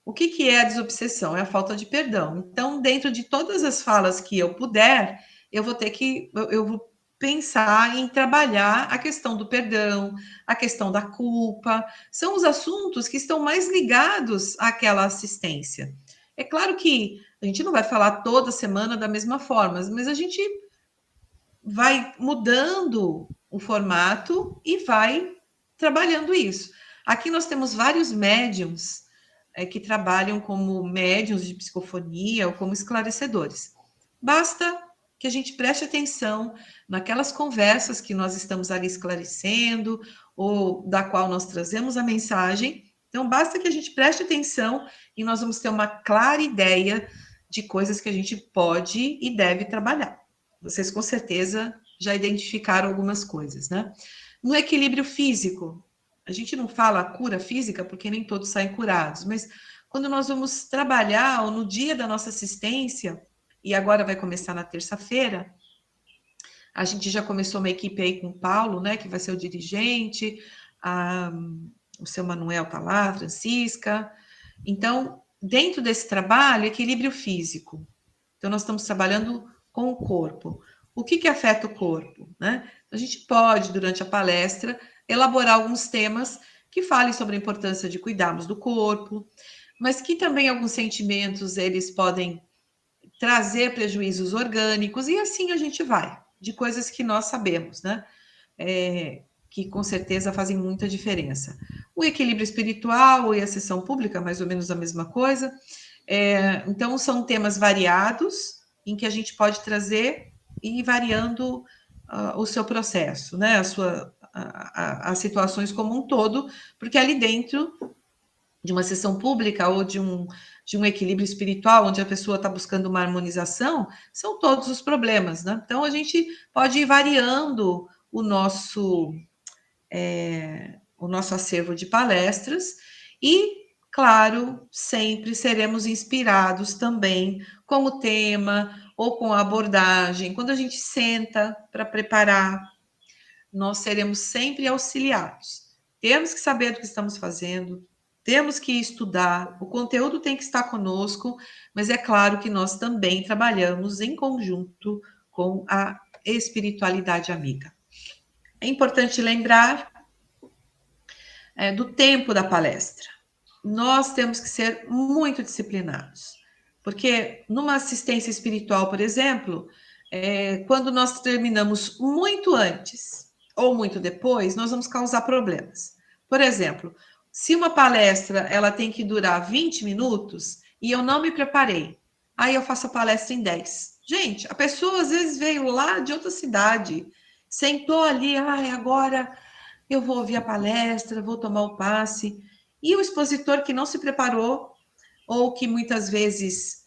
o que é a desobsessão? É a falta de perdão. Então, dentro de todas as falas que eu puder, eu vou pensar em trabalhar a questão do perdão, a questão da culpa. São os assuntos que estão mais ligados àquela assistência. É claro que a gente não vai falar toda semana da mesma forma, mas a gente vai mudando o formato e vai trabalhando isso. Aqui nós temos vários médiums que trabalham como médiums de psicofonia ou como esclarecedores. Basta que a gente preste atenção naquelas conversas que nós estamos ali esclarecendo ou da qual nós trazemos a mensagem. Então, basta que a gente preste atenção e nós vamos ter uma clara ideia de coisas que a gente pode e deve trabalhar. Vocês, com certeza, já identificaram algumas coisas, né? No equilíbrio físico, a gente não fala cura física porque nem todos saem curados, mas quando nós vamos trabalhar ou no dia da nossa assistência, e agora vai começar na terça-feira, a gente já começou uma equipe aí com o Paulo, né, que vai ser o dirigente, o seu Manuel tá lá, a Francisca. Então, dentro desse trabalho, equilíbrio físico. Então, nós estamos trabalhando com o corpo. O que afeta o corpo, né? A gente pode, durante a palestra, elaborar alguns temas que falem sobre a importância de cuidarmos do corpo, mas que também alguns sentimentos, eles podem trazer prejuízos orgânicos, e assim a gente vai, de coisas que nós sabemos, né? Que com certeza fazem muita diferença. O equilíbrio espiritual e a sessão pública, mais ou menos a mesma coisa. Então, são temas variados, em que a gente pode trazer e ir variando o seu processo, né? As situações como um todo, porque ali dentro de uma sessão pública ou de um equilíbrio espiritual, onde a pessoa está buscando uma harmonização, são todos os problemas, né? Então, a gente pode ir variando o nosso acervo de palestras e, claro, sempre seremos inspirados também com o tema ou com a abordagem. Quando a gente senta para preparar, nós seremos sempre auxiliados. Temos que saber do que estamos fazendo, temos que estudar, o conteúdo tem que estar conosco, mas é claro que nós também trabalhamos em conjunto com a espiritualidade amiga. É importante lembrar do tempo da palestra. Nós temos que ser muito disciplinados, porque numa assistência espiritual, por exemplo, quando nós terminamos muito antes ou muito depois, nós vamos causar problemas. Por exemplo, se uma palestra ela tem que durar 20 minutos e eu não me preparei, aí eu faço a palestra em 10. Gente, a pessoa às vezes veio lá de outra cidade, sentou ali, agora eu vou ouvir a palestra, vou tomar o passe. E o expositor que não se preparou, ou que muitas vezes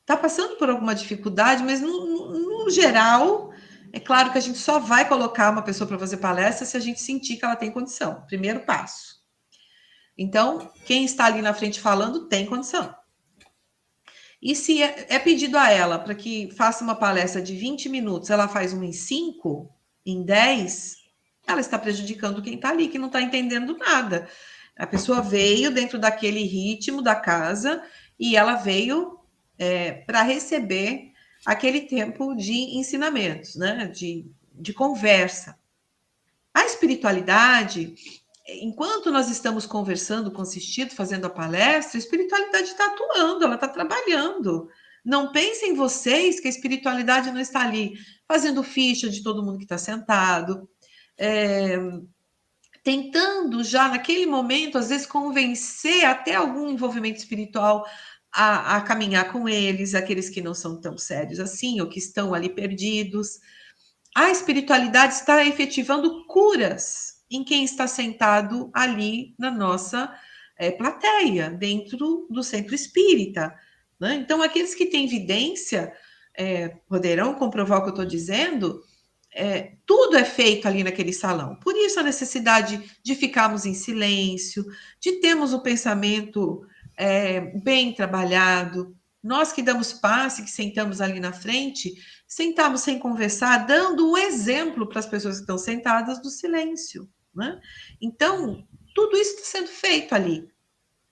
está passando por alguma dificuldade, mas no geral, é claro que a gente só vai colocar uma pessoa para fazer palestra se a gente sentir que ela tem condição. Primeiro passo. Então, quem está ali na frente falando tem condição. E se é pedido a ela para que faça uma palestra de 20 minutos, ela faz uma em 5, em 10, ela está prejudicando quem está ali, que não está entendendo nada. A pessoa veio dentro daquele ritmo da casa e ela veio para receber aquele tempo de ensinamentos, né? De conversa. A espiritualidade, enquanto nós estamos conversando com o assistido, fazendo a palestra, a espiritualidade está atuando, ela está trabalhando. Não pensem vocês que a espiritualidade não está ali fazendo ficha de todo mundo que está sentado, tentando já naquele momento, às vezes, convencer até algum envolvimento espiritual a caminhar com eles, aqueles que não são tão sérios assim, ou que estão ali perdidos. A espiritualidade está efetivando curas em quem está sentado ali na nossa plateia, dentro do centro espírita. Né? Então, aqueles que têm evidência poderão comprovar o que eu estou dizendo. Tudo é feito ali naquele salão. Por isso a necessidade de ficarmos em silêncio, de termos o pensamento bem trabalhado. Nós que damos passe, que sentamos ali na frente, sentamos sem conversar, dando o exemplo para as pessoas que estão sentadas do silêncio. Né? Então, tudo isso está sendo feito ali.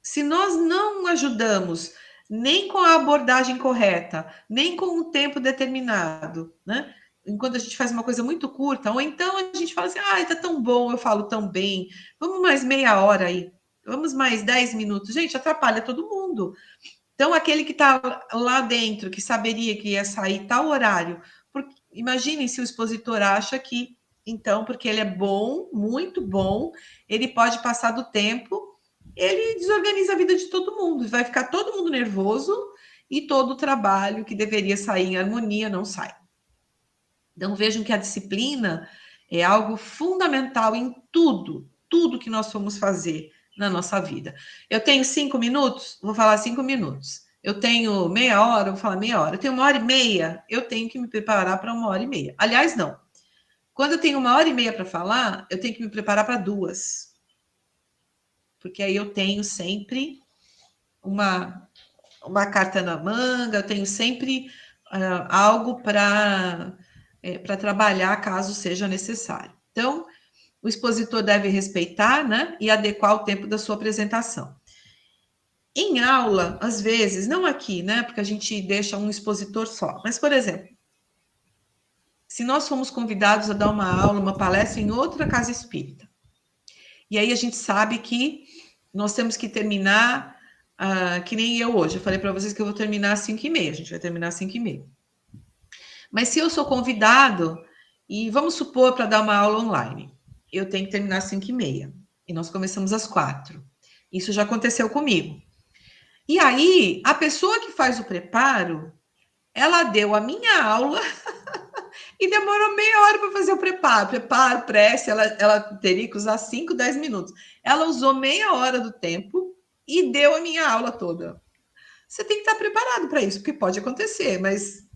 Se nós não ajudamos nem com a abordagem correta, nem com um tempo determinado, né? Enquanto a gente faz uma coisa muito curta, ou então a gente fala assim, tá tão bom, eu falo tão bem, vamos mais meia hora aí, vamos mais 10 minutos. Gente, atrapalha todo mundo. Então, aquele que está lá dentro, que saberia que ia sair tal horário, imaginem se o expositor acha que, então, porque ele é bom, muito bom, ele pode passar do tempo, ele desorganiza a vida de todo mundo, vai ficar todo mundo nervoso e todo o trabalho que deveria sair em harmonia não sai. Então, vejam que a disciplina é algo fundamental em tudo que nós formos fazer na nossa vida. Eu tenho 5 minutos, vou falar 5 minutos. Eu tenho meia hora, vou falar meia hora. Eu tenho 1h30, eu tenho que me preparar para 1h30. Aliás, não. Quando eu tenho 1h30 para falar, eu tenho que me preparar para 2. Porque aí eu tenho sempre uma carta na manga, eu tenho sempre algo para trabalhar caso seja necessário. Então, o expositor deve respeitar, né, e adequar o tempo da sua apresentação. Em aula, às vezes, não aqui, né, porque a gente deixa um expositor só, mas, por exemplo, se nós fomos convidados a dar uma aula, uma palestra em outra casa espírita, e aí a gente sabe que nós temos que terminar, que nem eu hoje, eu falei para vocês que eu vou terminar às 5h30, a gente vai terminar às 5h30. Mas se eu sou convidado, e vamos supor para dar uma aula online, eu tenho que terminar às 5h30, e nós começamos às 4h. Isso já aconteceu comigo. E aí, a pessoa que faz o preparo, ela deu a minha aula e demorou meia hora para fazer o preparo, prece, ela teria que usar 5, 10 minutos. Ela usou meia hora do tempo e deu a minha aula toda. Você tem que estar preparado para isso, porque pode acontecer, mas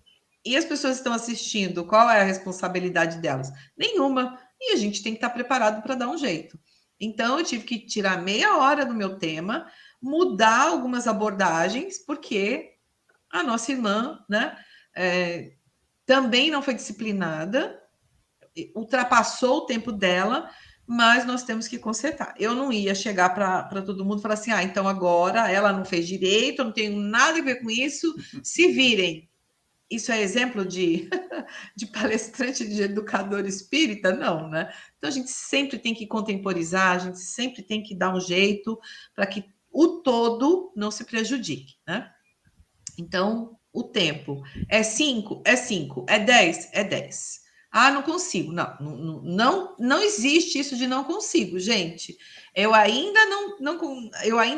e as pessoas que estão assistindo, qual é a responsabilidade delas? Nenhuma. E a gente tem que estar preparado para dar um jeito. Então, eu tive que tirar meia hora do meu tema, mudar algumas abordagens, porque a nossa irmã, né, também não foi disciplinada, ultrapassou o tempo dela, mas nós temos que consertar. Eu não ia chegar para todo mundo e falar assim, então agora ela não fez direito, eu não tenho nada a ver com isso, se virem. Isso é exemplo de palestrante, de educador espírita? Não, né? Então, a gente sempre tem que contemporizar, a gente sempre tem que dar um jeito para que o todo não se prejudique, né? Então, o tempo é 5, é 5, é 10, é 10. Não consigo. Não existe isso de não consigo, gente. Eu ainda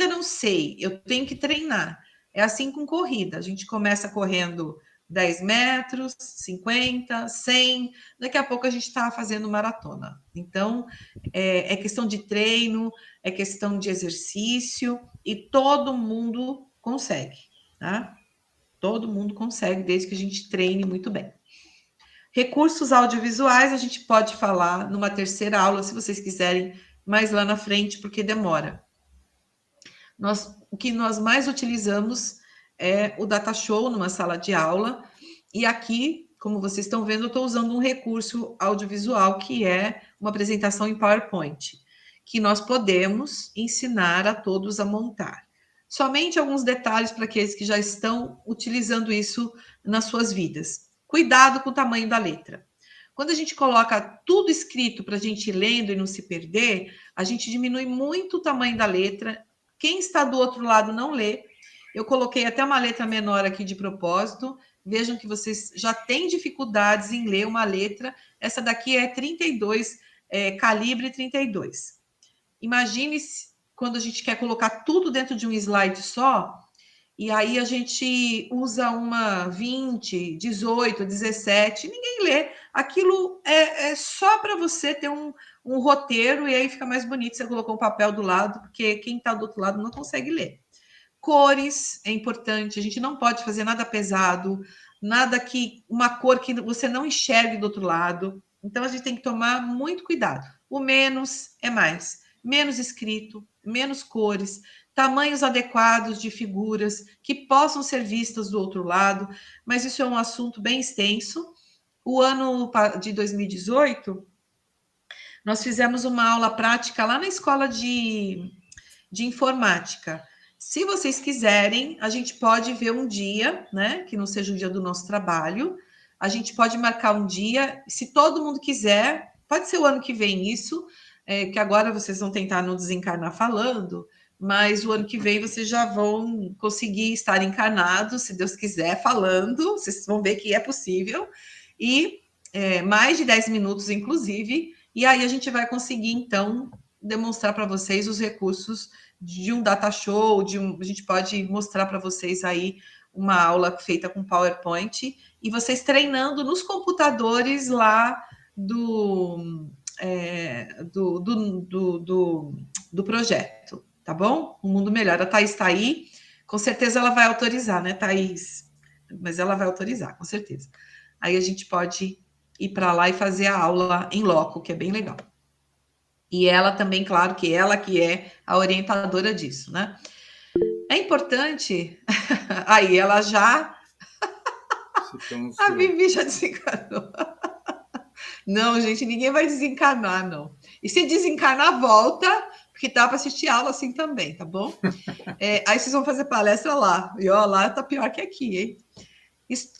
não sei, eu tenho que treinar. É assim com corrida. A gente começa correndo 10 metros, 50, 100, daqui a pouco a gente está fazendo maratona. Então, é questão de treino, é questão de exercício, e todo mundo consegue, tá? Todo mundo consegue, desde que a gente treine muito bem. Recursos audiovisuais, a gente pode falar numa terceira aula, se vocês quiserem, mais lá na frente, porque demora. O que nós mais utilizamos é o data show numa sala de aula, e aqui, como vocês estão vendo, eu estou usando um recurso audiovisual que é uma apresentação em PowerPoint, que nós podemos ensinar a todos a montar. Somente alguns detalhes para aqueles que já estão utilizando isso nas suas vidas. Cuidado com o tamanho da letra. Quando a gente coloca tudo escrito para a gente ir lendo e não se perder, a gente diminui muito o tamanho da letra. Quem está do outro lado não lê. Eu coloquei até uma letra menor aqui de propósito. Vejam que vocês já têm dificuldades em ler uma letra. Essa daqui é 32, calibre 32. Imagine quando a gente quer colocar tudo dentro de um slide só, e aí a gente usa uma 20, 18, 17, ninguém lê. Aquilo é só para você ter um roteiro, e aí fica mais bonito. Você colocou um papel do lado, porque quem está do outro lado não consegue ler. Cores é importante, a gente não pode fazer nada pesado, uma cor que você não enxergue do outro lado. Então, a gente tem que tomar muito cuidado. O menos é mais. Menos escrito, menos cores, tamanhos adequados de figuras que possam ser vistas do outro lado, mas isso é um assunto bem extenso. O ano de 2018, nós fizemos uma aula prática lá na escola de informática, Se vocês quiserem, a gente pode ver um dia, né, que não seja o dia do nosso trabalho. A gente pode marcar um dia, se todo mundo quiser, pode ser o ano que vem isso, que agora vocês vão tentar não desencarnar falando, mas o ano que vem vocês já vão conseguir estar encarnados, se Deus quiser, falando, vocês vão ver que é possível, e mais de 10 minutos, inclusive, e aí a gente vai conseguir, então, demonstrar para vocês os recursos de um data show, a gente pode mostrar para vocês aí uma aula feita com PowerPoint e vocês treinando nos computadores lá do projeto, tá bom? Um Mundo Melhor. A Thaís está aí, com certeza ela vai autorizar, né, Thaís? Mas ela vai autorizar, com certeza. Aí a gente pode ir para lá e fazer a aula em loco, que é bem legal. E ela também, claro que ela que é a orientadora disso, né? É importante. Aí ela já. A Vivi já desencanou. Não, gente, ninguém vai desencanar, não. E se desencanar, volta, porque dá para assistir aula assim também, tá bom? Aí vocês vão fazer palestra lá. E ó, lá tá pior que aqui, hein?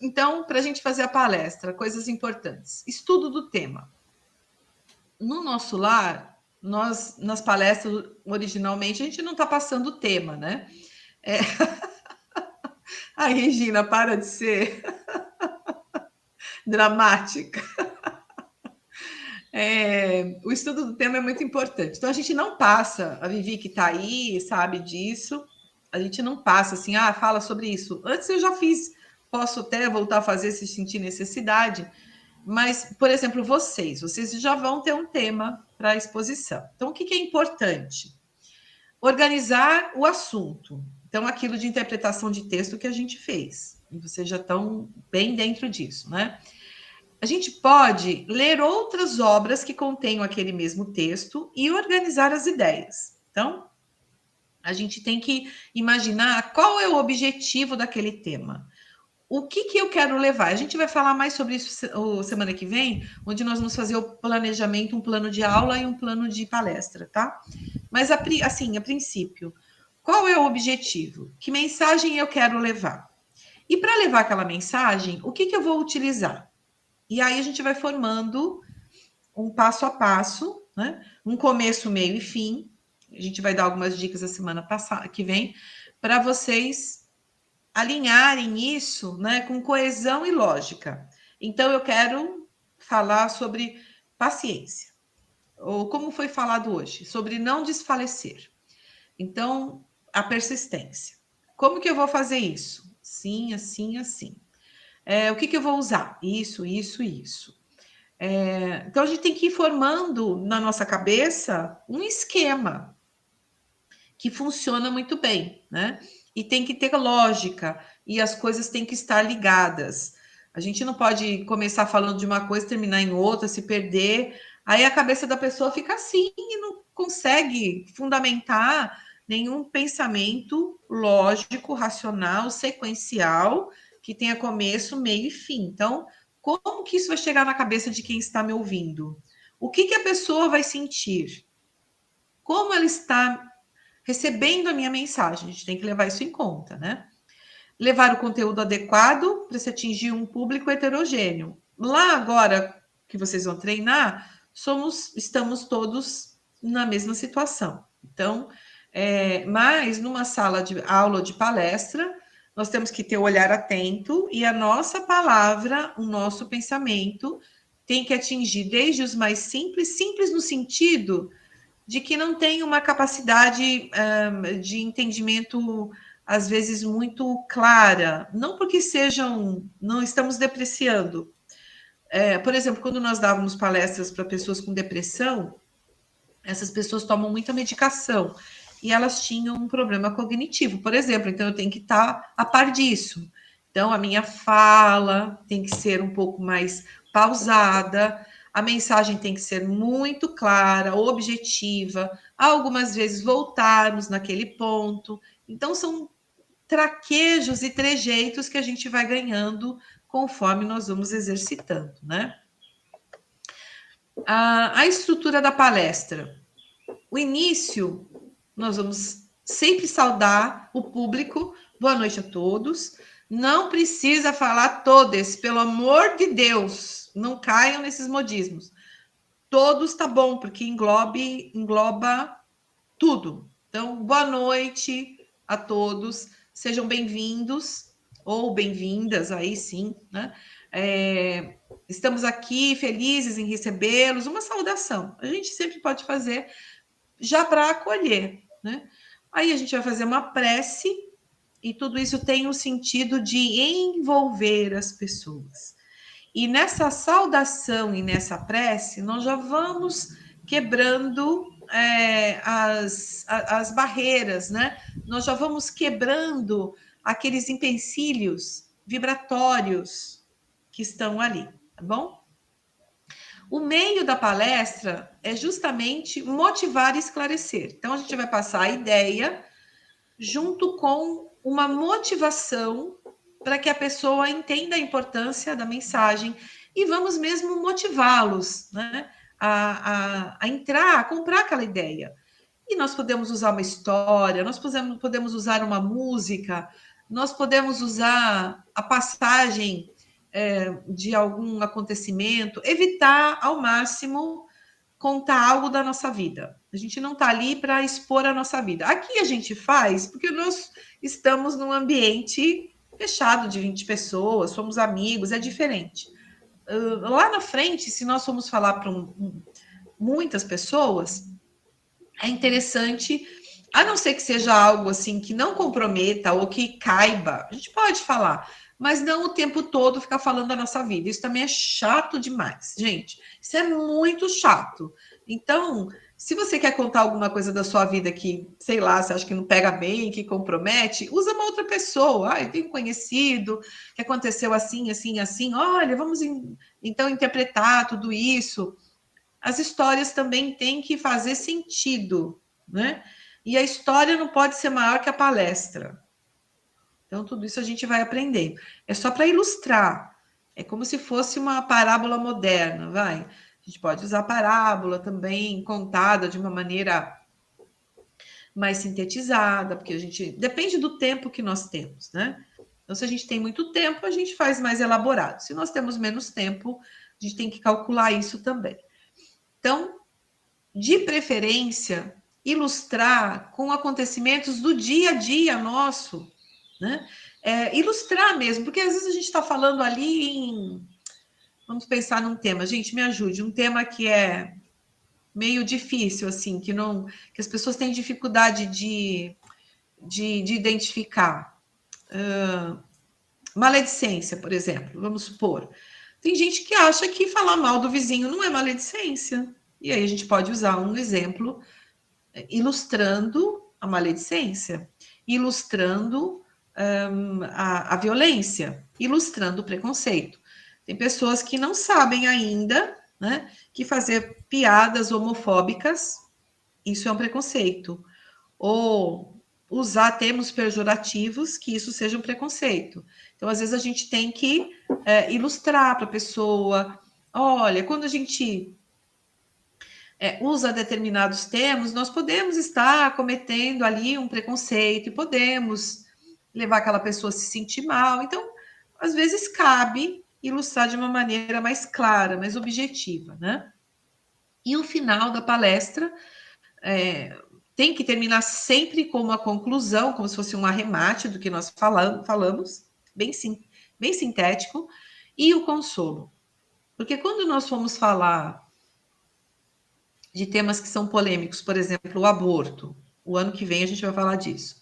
Então, para a gente fazer a palestra, coisas importantes. Estudo do tema. No nosso lar, nós, nas palestras, originalmente, a gente não está passando o tema, né? Ai, Regina, para de ser dramática. O estudo do tema é muito importante. Então, a gente não passa, a Vivi que está aí, sabe disso, a gente não passa assim, fala sobre isso. Antes eu já fiz, posso até voltar a fazer se sentir necessidade, mas, por exemplo, vocês já vão ter um tema para a exposição. Então, o que é importante? Organizar o assunto. Então, aquilo de interpretação de texto que a gente fez. E vocês já estão bem dentro disso, né? A gente pode ler outras obras que contenham aquele mesmo texto e organizar as ideias. Então, a gente tem que imaginar qual é o objetivo daquele tema. O que eu quero levar? A gente vai falar mais sobre isso semana que vem, onde nós vamos fazer o planejamento, um plano de aula e um plano de palestra, tá? Mas, assim, a princípio, qual é o objetivo? Que mensagem eu quero levar? E para levar aquela mensagem, o que eu vou utilizar? E aí a gente vai formando um passo a passo, né? Um começo, meio e fim. A gente vai dar algumas dicas a semana passada, que vem, para vocês alinharem isso, né, com coesão e lógica. Então, eu quero falar sobre paciência, ou como foi falado hoje, sobre não desfalecer. Então, a persistência. Como que eu vou fazer isso? Sim, assim, assim. O que eu vou usar? Isso, isso, isso. Então, a gente tem que ir formando na nossa cabeça um esquema que funciona muito bem, né? E tem que ter lógica, e as coisas têm que estar ligadas. A gente não pode começar falando de uma coisa, terminar em outra, se perder. Aí a cabeça da pessoa fica assim e não consegue fundamentar nenhum pensamento lógico, racional, sequencial, que tenha começo, meio e fim. Então, como que isso vai chegar na cabeça de quem está me ouvindo? O que a pessoa vai sentir? Como ela está recebendo a minha mensagem? A gente tem que levar isso em conta, né? Levar o conteúdo adequado para se atingir um público heterogêneo. Lá agora que vocês vão treinar, estamos todos na mesma situação. Então, mas numa sala de aula de palestra, nós temos que ter o olhar atento e a nossa palavra, o nosso pensamento tem que atingir desde os mais simples no sentido de que não tem uma capacidade de entendimento, às vezes, muito clara. Não porque não estamos depreciando. Por exemplo, quando nós dávamos palestras para pessoas com depressão, essas pessoas tomam muita medicação e elas tinham um problema cognitivo, por exemplo. Então, eu tenho que estar a par disso. Então, a minha fala tem que ser um pouco mais pausada, a mensagem tem que ser muito clara, objetiva, algumas vezes voltarmos naquele ponto. Então, são traquejos e trejeitos que a gente vai ganhando conforme nós vamos exercitando, né? A estrutura da palestra. O início, nós vamos sempre saudar o público. Boa noite a todos. Não precisa falar todos, pelo amor de Deus. Não caiam nesses modismos. Todos tá bom, porque engloba tudo. Então, boa noite a todos. Sejam bem-vindos ou bem-vindas, aí sim, né? Estamos aqui felizes em recebê-los. Uma saudação. A gente sempre pode fazer já para acolher, né? Aí a gente vai fazer uma prece e tudo isso tem o sentido de envolver as pessoas. E nessa saudação e nessa prece, nós já vamos quebrando as barreiras, né? Nós já vamos quebrando aqueles empecilhos vibratórios que estão ali, tá bom? O meio da palestra é justamente motivar e esclarecer. Então, a gente vai passar a ideia junto com uma motivação para que a pessoa entenda a importância da mensagem e vamos mesmo motivá-los, né, a entrar, a comprar aquela ideia. E nós podemos usar uma história, nós podemos usar uma música, nós podemos usar a passagem de algum acontecimento, evitar ao máximo contar algo da nossa vida. A gente não está ali para expor a nossa vida. Aqui a gente faz porque nós estamos num ambiente fechado de 20 pessoas, somos amigos, é diferente. Lá na frente, se nós formos falar para muitas pessoas, é interessante, a não ser que seja algo assim que não comprometa ou que caiba, a gente pode falar, mas não o tempo todo ficar falando da nossa vida. Isso também é chato demais, gente. Isso é muito chato. Então, se você quer contar alguma coisa da sua vida que, sei lá, você acha que não pega bem, que compromete, usa uma outra pessoa. Ah, eu tenho um conhecido que aconteceu assim, assim, assim. Olha, vamos então interpretar tudo isso. As histórias também têm que fazer sentido, né? E a história não pode ser maior que a palestra. Então, tudo isso a gente vai aprender. É só para ilustrar. É como se fosse uma parábola moderna, vai. A gente pode usar parábola também, contada de uma maneira mais sintetizada, porque a gente... Depende do tempo que nós temos, né? Então, se a gente tem muito tempo, a gente faz mais elaborado. Se nós temos menos tempo, a gente tem que calcular isso também. Então, de preferência, ilustrar com acontecimentos do dia a dia nosso, né? Ilustrar mesmo, porque às vezes a gente está falando ali em... Vamos pensar num tema, gente, me ajude, um tema que é meio difícil, assim, que as pessoas têm dificuldade de identificar. Maledicência, por exemplo, vamos supor. Tem gente que acha que falar mal do vizinho não é maledicência. E aí a gente pode usar um exemplo ilustrando a maledicência, ilustrando a violência, ilustrando o preconceito. Tem pessoas que não sabem ainda, né, que fazer piadas homofóbicas, isso é um preconceito. Ou usar termos pejorativos, que isso seja um preconceito. Então, às vezes, a gente tem que ilustrar para a pessoa. Olha, quando a gente usa determinados termos, nós podemos estar cometendo ali um preconceito e podemos levar aquela pessoa a se sentir mal. Então, às vezes, cabe ilustrar de uma maneira mais clara, mais objetiva, né? E o final da palestra tem que terminar sempre com uma conclusão, como se fosse um arremate do que nós falamos, bem sintético, e o consolo. Porque quando nós formos falar de temas que são polêmicos, por exemplo, o aborto, o ano que vem a gente vai falar disso.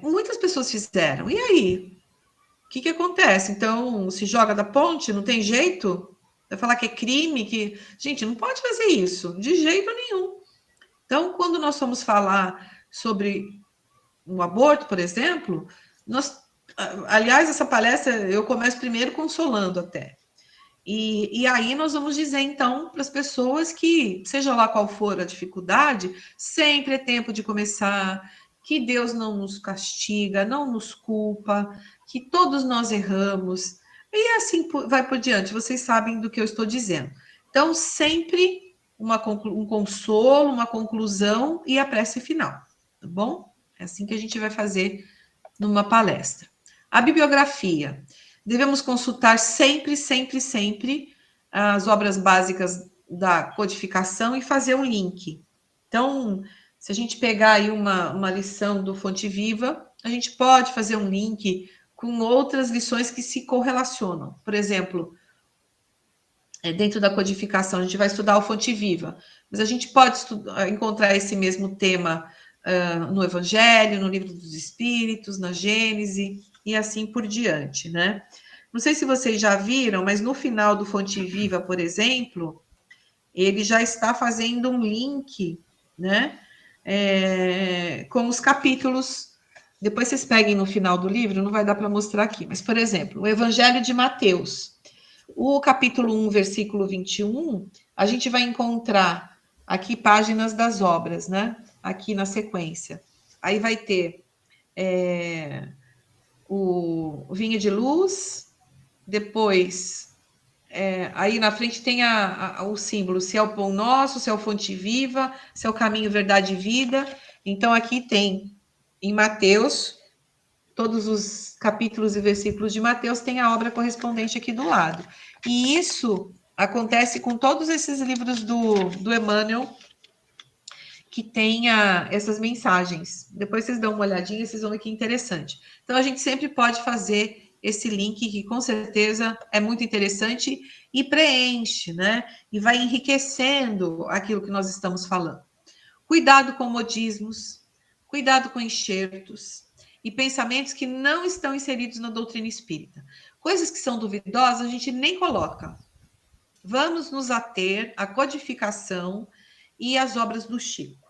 Muitas pessoas fizeram, e aí? O que acontece? Então, se joga da ponte, não tem jeito? Vai falar que é crime, que... Gente, não pode fazer isso, de jeito nenhum. Então, quando nós formos falar sobre um aborto, por exemplo, aliás, essa palestra eu começo primeiro consolando até. E aí nós vamos dizer, então, para as pessoas que, seja lá qual for a dificuldade, sempre é tempo de começar, que Deus não nos castiga, não nos culpa, que todos nós erramos, e assim vai por diante, vocês sabem do que eu estou dizendo. Então, sempre um consolo, uma conclusão e a prece final, tá bom? É assim que a gente vai fazer numa palestra. A bibliografia. Devemos consultar sempre, sempre, sempre as obras básicas da codificação e fazer um link. Então, se a gente pegar aí uma lição do Fonte Viva, a gente pode fazer um link com outras lições que se correlacionam. Por exemplo, dentro da codificação, a gente vai estudar o Fonte Viva, mas a gente pode encontrar esse mesmo tema no Evangelho, no Livro dos Espíritos, na Gênese, e assim por diante, né? Não sei se vocês já viram, mas no final do Fonte Viva, por exemplo, ele já está fazendo um link, né? Com os capítulos. Depois vocês peguem no final do livro, não vai dar para mostrar aqui, mas, por exemplo, o Evangelho de Mateus. O capítulo 1, versículo 21, a gente vai encontrar aqui páginas das obras, né? Aqui na sequência. Aí vai ter o Vinho de Luz, depois, aí na frente tem o símbolo, se é o pão nosso, se é o fonte viva, se é o caminho, verdade e vida. Então, aqui tem, em Mateus, todos os capítulos e versículos de Mateus tem a obra correspondente aqui do lado. E isso acontece com todos esses livros do Emmanuel, que tenha essas mensagens. Depois vocês dão uma olhadinha, vocês vão ver que interessante. Então, a gente sempre pode fazer esse link, que com certeza é muito interessante e preenche, né? E vai enriquecendo aquilo que nós estamos falando. Cuidado com modismos, cuidado com enxertos e pensamentos que não estão inseridos na doutrina espírita. Coisas que são duvidosas, a gente nem coloca. Vamos nos ater à codificação e às obras do Chico.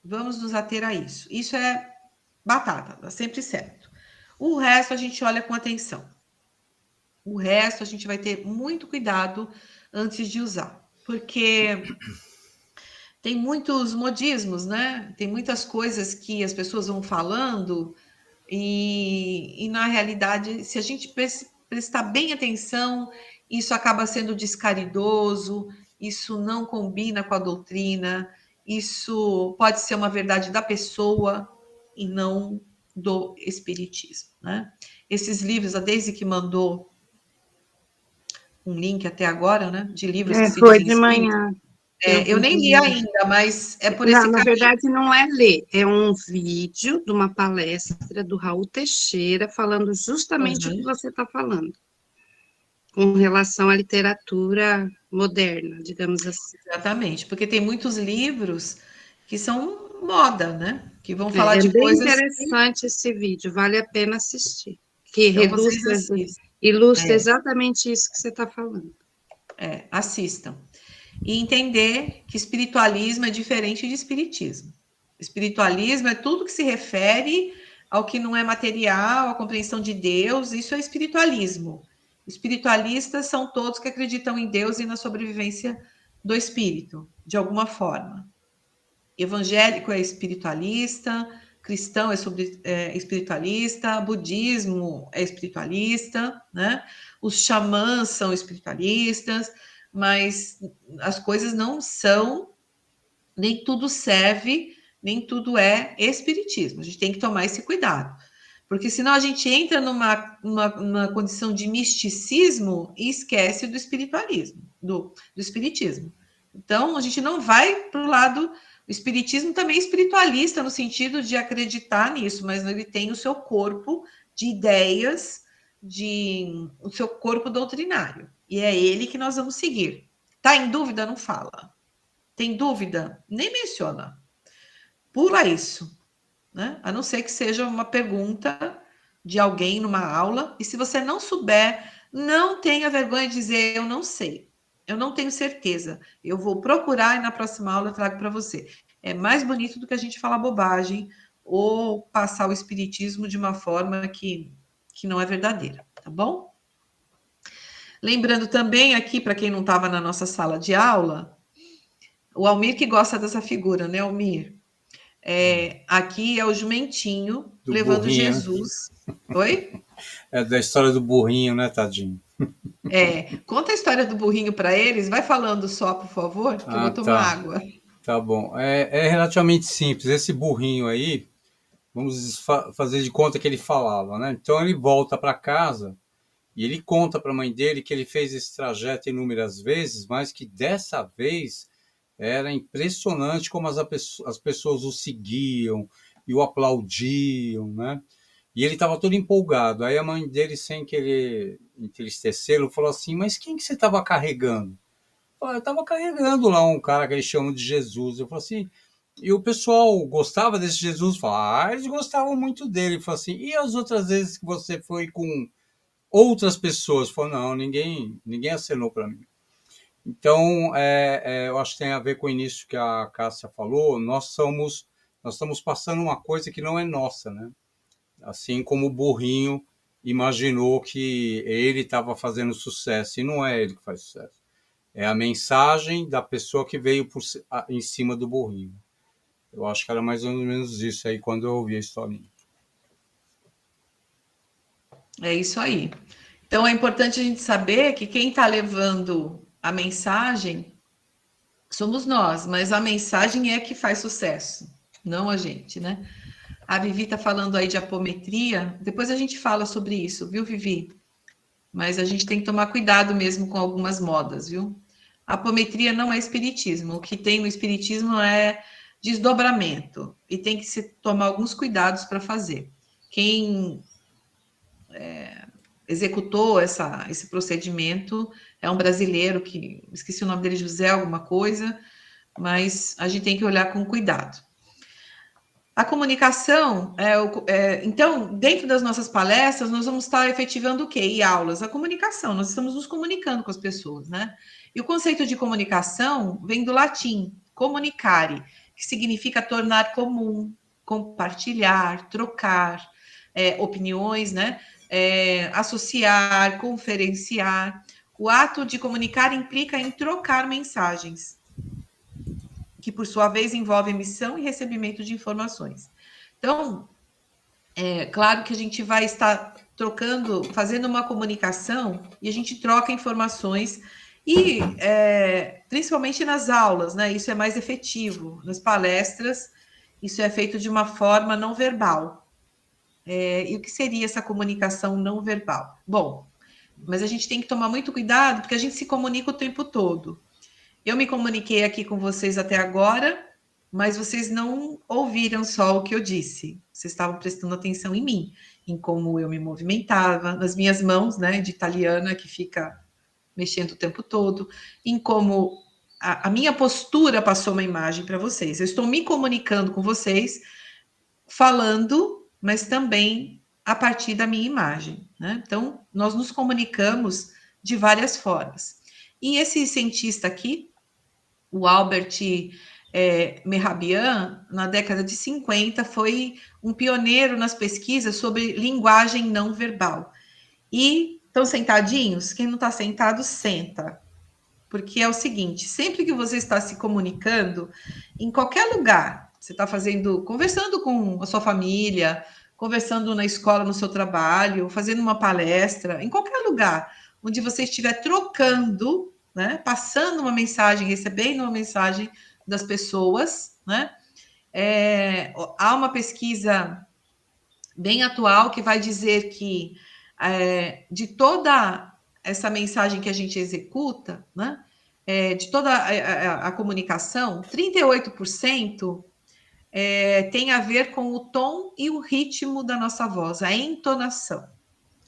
Vamos nos ater a isso. Isso é batata, dá sempre certo. O resto a gente olha com atenção. O resto a gente vai ter muito cuidado antes de usar, porque tem muitos modismos, né? Tem muitas coisas que as pessoas vão falando e na realidade, se a gente prestar bem atenção, isso acaba sendo descaridoso, isso não combina com a doutrina, isso pode ser uma verdade da pessoa e não do espiritismo, né? Esses livros, a Deise que mandou um link até agora, né? De livros que se Foi dizem de espíritas. manhã. Eu nem li ainda, mas é por Não, esse na caminho. verdade, não é ler, é um vídeo de uma palestra do Raul Teixeira falando justamente o que você está falando, com relação à literatura moderna, digamos assim. Exatamente, porque tem muitos livros que são moda, né? Que vão falar É de bem coisas interessante esse vídeo, vale a pena assistir, que então vocês ilustra exatamente isso que você está falando. Assistam. E entender que espiritualismo é diferente de espiritismo. Espiritualismo é tudo que se refere ao que não é material, à compreensão de Deus, isso é espiritualismo. Espiritualistas são todos que acreditam em Deus e na sobrevivência do espírito, de alguma forma. Evangélico é espiritualista, cristão é espiritualista, budismo é espiritualista, né? Os xamãs são espiritualistas, mas as coisas não são, nem tudo serve, nem tudo é espiritismo. A gente tem que tomar esse cuidado, porque senão a gente entra numa condição de misticismo e esquece do espiritualismo, do espiritismo. Então, a gente não vai para o lado. O espiritismo também é espiritualista, no sentido de acreditar nisso, mas ele tem o seu corpo de ideias, o seu corpo doutrinário. E é ele que nós vamos seguir. Tá em dúvida? Não fala. Tem dúvida? Nem menciona. Pula isso, né? A não ser que seja uma pergunta de alguém numa aula. E se você não souber, não tenha vergonha de dizer eu não sei. Eu não tenho certeza. Eu vou procurar e na próxima aula eu trago para você. É mais bonito do que a gente falar bobagem ou passar o espiritismo de uma forma que não é verdadeira, tá bom? Lembrando também aqui, para quem não estava na nossa sala de aula, o Almir que gosta dessa figura, né, Almir? Aqui é o jumentinho Do levando burrinho, Jesus. Né? Oi? É da história do burrinho, né, tadinho? Conta a história do burrinho para eles. Vai falando só, por favor, que eu vou tomar água. Tá bom. É relativamente simples. Esse burrinho aí, vamos fazer de conta que ele falava, né? Então ele volta para casa e ele conta para a mãe dele que ele fez esse trajeto inúmeras vezes, mas que dessa vez era impressionante como as pessoas o seguiam e o aplaudiam, né? E ele estava todo empolgado. Aí a mãe dele, sem querer entristecê-lo, falou assim: Mas quem que você estava carregando? Eu estava carregando lá um cara que eles chamam de Jesus. Eu falei assim, e o pessoal gostava desse Jesus? Fala, eles gostavam muito dele. Eu falei assim, e as outras vezes que você foi com outras pessoas? Falou, não, ninguém acenou para mim. Então, eu acho que tem a ver com o início que a Cássia falou. Nós estamos passando uma coisa que não é nossa, né? Assim como o burrinho imaginou que ele estava fazendo sucesso, e não é ele que faz sucesso. É a mensagem da pessoa que veio em cima do burrinho. Eu acho que era mais ou menos isso aí quando eu ouvi a historinha. É isso aí. Então é importante a gente saber que quem está levando a mensagem somos nós, mas a mensagem é que faz sucesso, não a gente, né? A Vivi está falando aí de apometria, depois a gente fala sobre isso, viu, Vivi? Mas a gente tem que tomar cuidado mesmo com algumas modas, viu? A apometria não é espiritismo, o que tem no espiritismo é desdobramento, e tem que se tomar alguns cuidados para fazer. Quem executou esse procedimento é um brasileiro que, esqueci o nome dele, José alguma coisa, mas a gente tem que olhar com cuidado. A comunicação, então, dentro das nossas palestras, nós vamos estar efetivando o quê? E aulas? A comunicação, nós estamos nos comunicando com as pessoas, né? E o conceito de comunicação vem do latim, comunicare, que significa tornar comum, compartilhar, trocar opiniões, né? Associar, conferenciar. O ato de comunicar implica em trocar mensagens, que por sua vez envolve emissão e recebimento de informações. Então, é claro que a gente vai estar trocando, fazendo uma comunicação e a gente troca informações e principalmente nas aulas, né? Isso é mais efetivo. Nas palestras, isso é feito de uma forma não verbal. E o que seria essa comunicação não verbal? Bom, mas a gente tem que tomar muito cuidado porque a gente se comunica o tempo todo. Eu me comuniquei aqui com vocês até agora, mas vocês não ouviram só o que eu disse. Vocês estavam prestando atenção em mim, em como eu me movimentava, nas minhas mãos, né, de italiana, que fica mexendo o tempo todo, em como a minha postura passou uma imagem para vocês. Eu estou me comunicando com vocês, falando, mas também a partir da minha imagem, né? Então, nós nos comunicamos de várias formas. E esse cientista aqui, o Albert Mehrabian, na década de 50, foi um pioneiro nas pesquisas sobre linguagem não verbal. E estão sentadinhos? Quem não está sentado, senta. Porque é o seguinte, sempre que você está se comunicando, em qualquer lugar, você está conversando com a sua família, conversando na escola, no seu trabalho, fazendo uma palestra, em qualquer lugar onde você estiver trocando, né, passando uma mensagem, recebendo uma mensagem das pessoas, né? Há uma pesquisa bem atual que vai dizer que de toda essa mensagem que a gente executa, né, de toda a comunicação, 38% tem a ver com o tom e o ritmo da nossa voz, a entonação.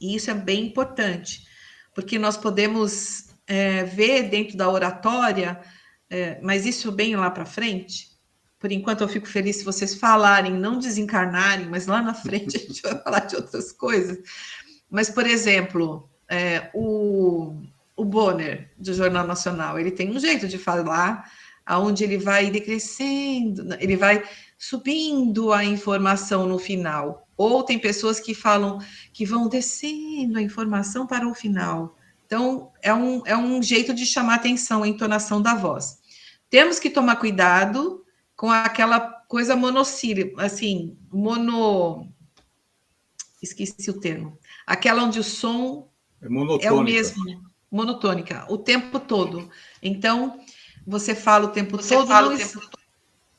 E isso é bem importante, porque nós podemos ver dentro da oratória, mas isso bem lá para frente. Por enquanto, eu fico feliz se vocês falarem, não desencarnarem, mas lá na frente a gente vai falar de outras coisas. Mas, por exemplo, o Bonner, do Jornal Nacional, ele tem um jeito de falar, onde ele vai decrescendo, ele vai subindo a informação no final. Ou tem pessoas que falam que vão descendo a informação para o final. Então, é um jeito de chamar atenção, a entonação da voz. Temos que tomar cuidado com aquela coisa monossílaba, assim, esqueci o termo. Aquela onde o som é o mesmo, monotônica, o tempo todo. Então, você fala o tempo todo.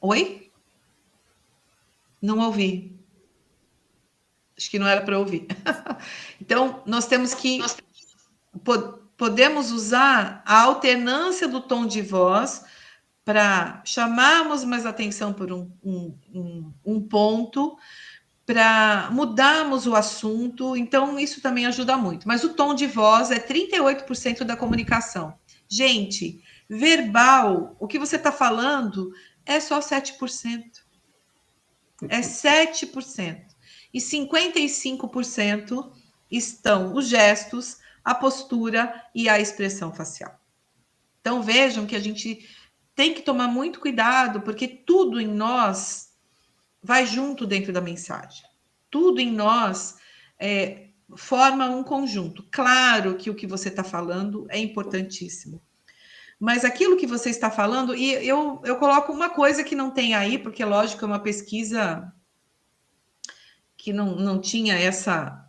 Oi? Não ouvi. Acho que não era para ouvir. Então, nós temos que... Podemos usar a alternância do tom de voz para chamarmos mais atenção por um ponto, para mudarmos o assunto. Então, isso também ajuda muito. Mas o tom de voz é 38% da comunicação. Gente, verbal, o que você está falando é só 7%. É 7%. E 55% estão os gestos, a postura e a expressão facial. Então, vejam que a gente tem que tomar muito cuidado, porque tudo em nós vai junto dentro da mensagem. Tudo em nós forma um conjunto. Claro que o que você está falando é importantíssimo. Mas aquilo que você está falando, e eu coloco uma coisa que não tem aí, porque, lógico, é uma pesquisa que não tinha essa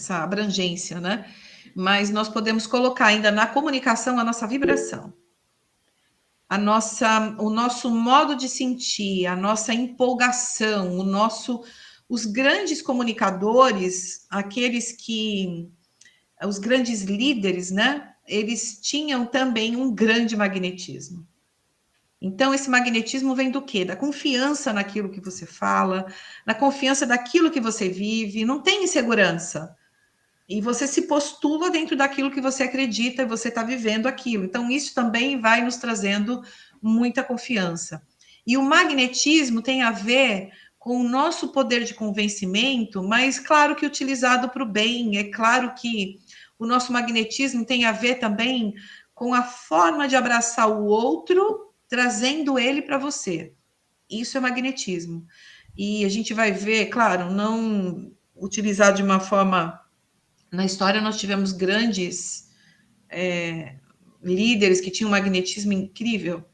abrangência, né? Mas nós podemos colocar ainda na comunicação a nossa vibração, o nosso modo de sentir, a nossa empolgação, os grandes comunicadores, os grandes líderes, né? Eles tinham também um grande magnetismo. Então, esse magnetismo vem do quê? Da confiança naquilo que você fala, na confiança daquilo que você vive, não tem insegurança. E você se postula dentro daquilo que você acredita e você está vivendo aquilo. Então, isso também vai nos trazendo muita confiança. E o magnetismo tem a ver com o nosso poder de convencimento, mas claro que utilizado para o bem. É claro que o nosso magnetismo tem a ver também com a forma de abraçar o outro, trazendo ele para você. Isso é magnetismo. E a gente vai ver, claro, não utilizado de uma forma... Na história, nós tivemos grandes líderes que tinham um magnetismo incrível.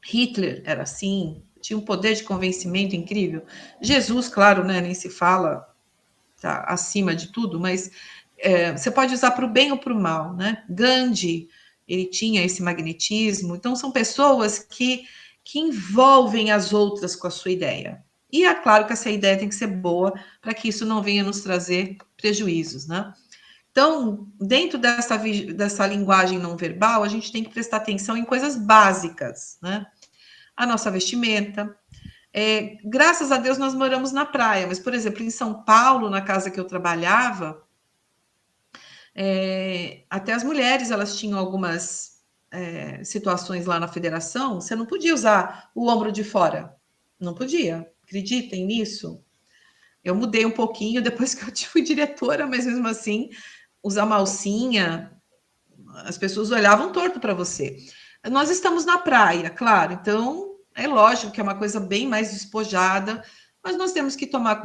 Hitler era assim, tinha um poder de convencimento incrível. Jesus, claro, né, nem se fala, tá acima de tudo, mas você pode usar para o bem ou para o mal, né? Gandhi, ele tinha esse magnetismo. Então, são pessoas que envolvem as outras com a sua ideia. E é claro que essa ideia tem que ser boa para que isso não venha nos trazer prejuízos, né? Então, dentro dessa linguagem não verbal, a gente tem que prestar atenção em coisas básicas, né? A nossa vestimenta. Graças a Deus, nós moramos na praia, mas, por exemplo, em São Paulo, na casa que eu trabalhava, até as mulheres, elas tinham algumas situações lá na federação, você não podia usar o ombro de fora. Não podia. Acreditem nisso? Eu mudei um pouquinho depois que eu fui diretora, mas mesmo assim... usar malcinha, as pessoas olhavam torto para você. Nós estamos na praia, claro, então é lógico que é uma coisa bem mais despojada, mas nós temos que tomar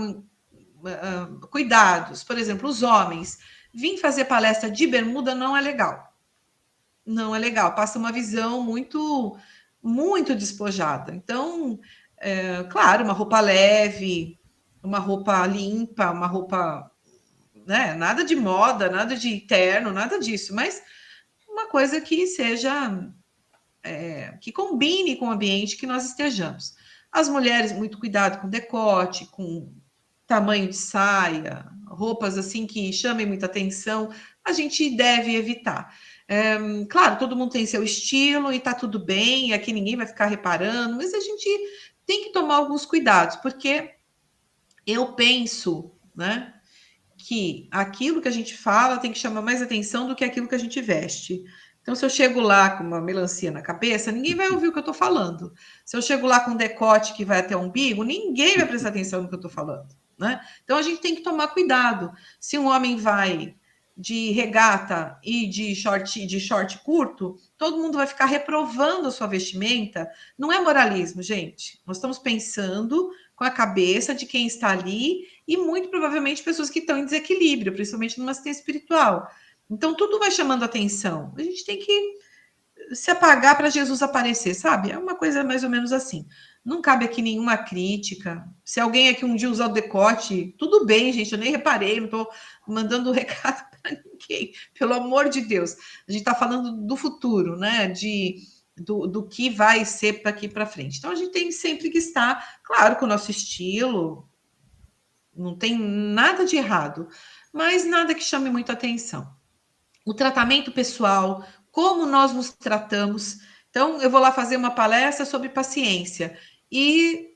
cuidados. Por exemplo, os homens, vir fazer palestra de bermuda não é legal. Não é legal, passa uma visão muito, muito despojada. Então, claro, uma roupa leve, uma roupa limpa, uma roupa... né? Nada de moda, nada de terno, nada disso, mas uma coisa que seja, que combine com o ambiente que nós estejamos. As mulheres, muito cuidado com decote, com tamanho de saia, roupas assim que chamem muita atenção, a gente deve evitar. Claro, todo mundo tem seu estilo e tá tudo bem, aqui ninguém vai ficar reparando, mas a gente tem que tomar alguns cuidados, porque eu penso, né, que aquilo que a gente fala tem que chamar mais atenção do que aquilo que a gente veste. Então, se eu chego lá com uma melancia na cabeça, ninguém vai ouvir o que eu estou falando. Se eu chego lá com um decote que vai até o umbigo, ninguém vai prestar atenção no que eu estou falando, né? Então, a gente tem que tomar cuidado. Se um homem vai de regata e de short curto, todo mundo vai ficar reprovando a sua vestimenta. Não é moralismo, gente. Nós estamos pensando com a cabeça de quem está ali e muito provavelmente pessoas que estão em desequilíbrio, principalmente numa assistência espiritual. Então, tudo vai chamando atenção. A gente tem que se apagar para Jesus aparecer, sabe? É uma coisa mais ou menos assim. Não cabe aqui nenhuma crítica. Se alguém aqui um dia usar o decote, tudo bem, gente, eu nem reparei, não estou mandando recado para ninguém. Pelo amor de Deus. A gente está falando do futuro, né? De do que vai ser para aqui para frente. Então, a gente tem sempre que estar, claro, com o nosso estilo, não tem nada de errado, mas nada que chame muita atenção. O tratamento pessoal, como nós nos tratamos. Então, eu vou lá fazer uma palestra sobre paciência e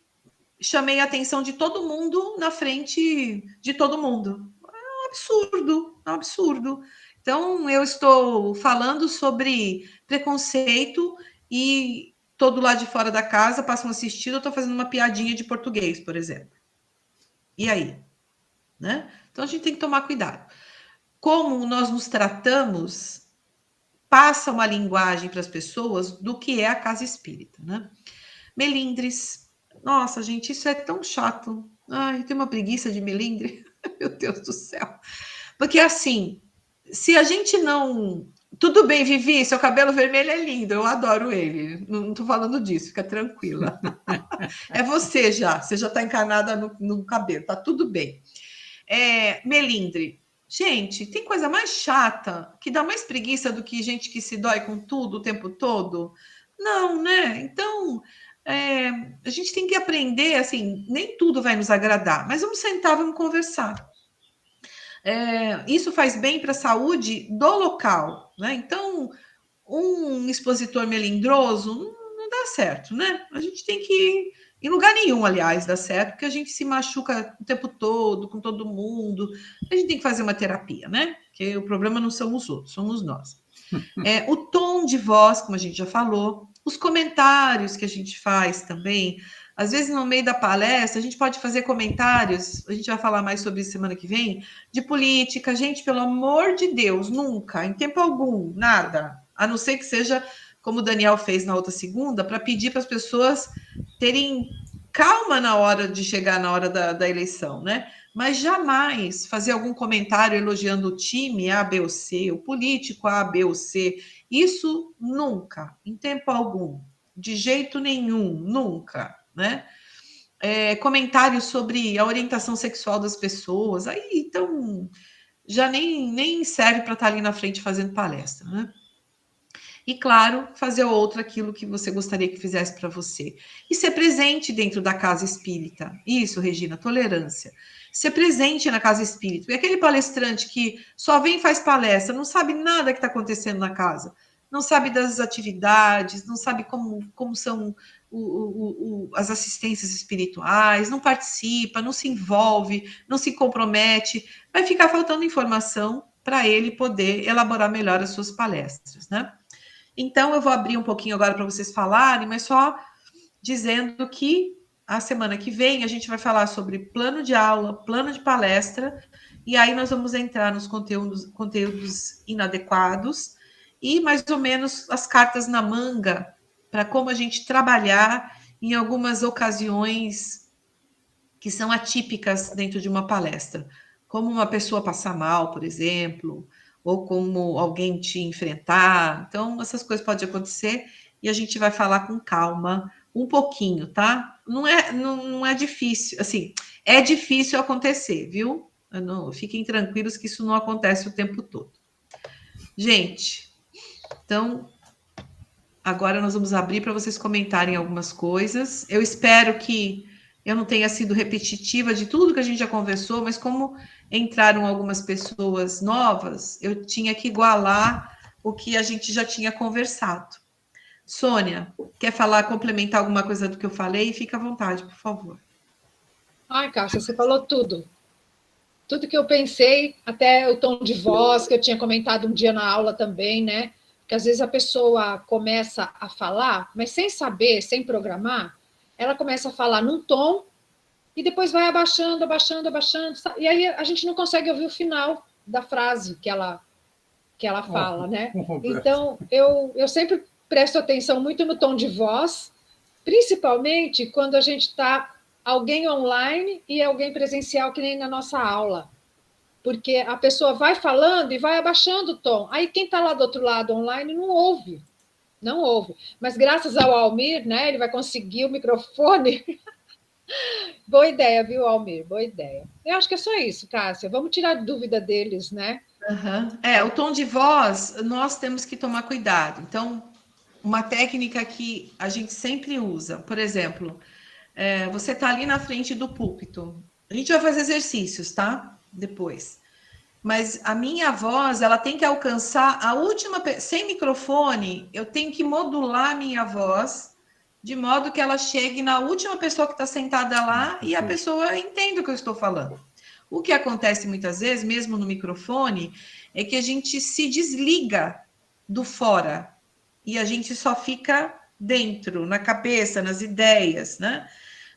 chamei a atenção de todo mundo na frente de todo mundo. É um absurdo, é um absurdo. Então, eu estou falando sobre preconceito e todo lado de fora da casa passa um assistido, eu estou fazendo uma piadinha de português, por exemplo. E aí? Né? Então, a gente tem que tomar cuidado. Como nós nos tratamos passa uma linguagem para as pessoas do que é a casa espírita, né? Melindres. Nossa, gente, isso é tão chato. Ai, tem uma preguiça de melindre. Meu Deus do céu. Porque, assim, se a gente não... Tudo bem, Vivi, seu cabelo vermelho é lindo, eu adoro ele. Não estou falando disso, fica tranquila. É você já está encarnada no cabelo, tá tudo bem. Melindre. Gente, tem coisa mais chata, que dá mais preguiça do que gente que se dói com tudo o tempo todo? Não, né? Então, a gente tem que aprender, assim, nem tudo vai nos agradar, mas vamos sentar, vamos conversar. Isso faz bem para a saúde do local, né? Então, um expositor melindroso não dá certo, né? A gente tem que em lugar nenhum, aliás, dá certo, porque a gente se machuca o tempo todo, com todo mundo. A gente tem que fazer uma terapia, né? Porque o problema não são os outros, somos nós. O tom de voz, como a gente já falou, os comentários que a gente faz também. Às vezes, no meio da palestra, a gente pode fazer comentários, a gente vai falar mais sobre isso semana que vem, de política. Gente, pelo amor de Deus, nunca, em tempo algum, nada. A não ser que seja, como o Daniel fez na outra segunda, para pedir para as pessoas terem calma na hora de chegar na hora da eleição, né? Mas jamais fazer algum comentário elogiando o time A, B ou C, o político A, B ou C. Isso nunca, em tempo algum, de jeito nenhum, nunca, né? Comentários sobre a orientação sexual das pessoas, aí então já nem serve para estar ali na frente fazendo palestra, né? E, claro, fazer outra aquilo que você gostaria que fizesse para você. E ser presente dentro da casa espírita. Isso, Regina, tolerância. Ser presente na casa espírita. Porque aquele palestrante que só vem e faz palestra, não sabe nada que está acontecendo na casa, não sabe das atividades, não sabe como são as assistências espirituais, não participa, não se envolve, não se compromete, vai ficar faltando informação para ele poder elaborar melhor as suas palestras, né? Então, eu vou abrir um pouquinho agora para vocês falarem, mas só dizendo que a semana que vem a gente vai falar sobre plano de aula, plano de palestra, e aí nós vamos entrar nos conteúdos inadequados e mais ou menos as cartas na manga para como a gente trabalhar em algumas ocasiões que são atípicas dentro de uma palestra, como uma pessoa passar mal, por exemplo, ou como alguém te enfrentar. Então, essas coisas podem acontecer e a gente vai falar com calma um pouquinho, tá? Não é difícil, assim, é difícil acontecer, viu? Fiquem tranquilos que isso não acontece o tempo todo. Gente, então, agora nós vamos abrir para vocês comentarem algumas coisas. Eu espero que eu não tenha sido repetitiva de tudo que a gente já conversou, mas como entraram algumas pessoas novas, eu tinha que igualar o que a gente já tinha conversado. Sônia, quer falar, complementar alguma coisa do que eu falei? Fica à vontade, por favor. Ai, Cássia, você falou tudo. Tudo que eu pensei, até o tom de voz, que eu tinha comentado um dia na aula também, né? Porque às vezes a pessoa começa a falar, mas sem saber, sem programar, ela começa a falar num tom e depois vai abaixando, abaixando, abaixando, e aí a gente não consegue ouvir o final da frase que ela fala, né? Então, eu sempre presto atenção muito no tom de voz, principalmente quando a gente está alguém online e alguém presencial, que nem na nossa aula. Porque a pessoa vai falando e vai abaixando o tom. Aí quem está lá do outro lado online não ouve. Não ouve. Mas graças ao Almir, né, ele vai conseguir o microfone. Boa ideia, viu, Almir? Boa ideia. Eu acho que é só isso, Cássia. Vamos tirar dúvida deles, né? Uhum. O tom de voz, nós temos que tomar cuidado. Então, uma técnica que a gente sempre usa. Por exemplo, você está ali na frente do púlpito. A gente vai fazer exercícios, tá? Depois. Mas a minha voz, ela tem que alcançar a última... Sem microfone, eu tenho que modular a minha voz de modo que ela chegue na última pessoa que está sentada lá e a pessoa entenda o que eu estou falando. O que acontece muitas vezes, mesmo no microfone, é que a gente se desliga do fora e a gente só fica dentro, na cabeça, nas ideias, né?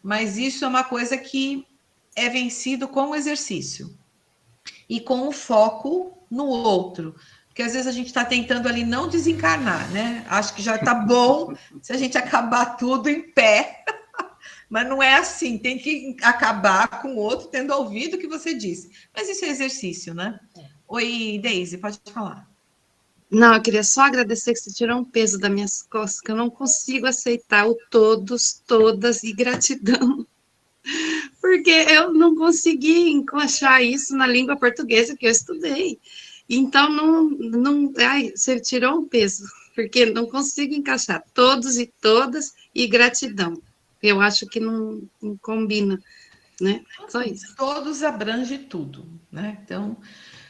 Mas isso é uma coisa que é vencido com o exercício e com o foco no outro. Porque às vezes a gente está tentando ali não desencarnar, né? Acho que já está bom se a gente acabar tudo em pé, mas não é assim, tem que acabar com o outro tendo ouvido o que você disse. Mas isso é exercício, né? Oi, Deise, pode falar. Não, eu queria só agradecer que você tirou um peso das minhas costas, que eu não consigo aceitar o todos, todas e gratidão. Porque eu não consegui encaixar isso na língua portuguesa que eu estudei. Então, você tirou um peso, porque não consigo encaixar todos e todas e gratidão. Eu acho que não combina, né? Só isso. Todos abrange tudo, né? Então,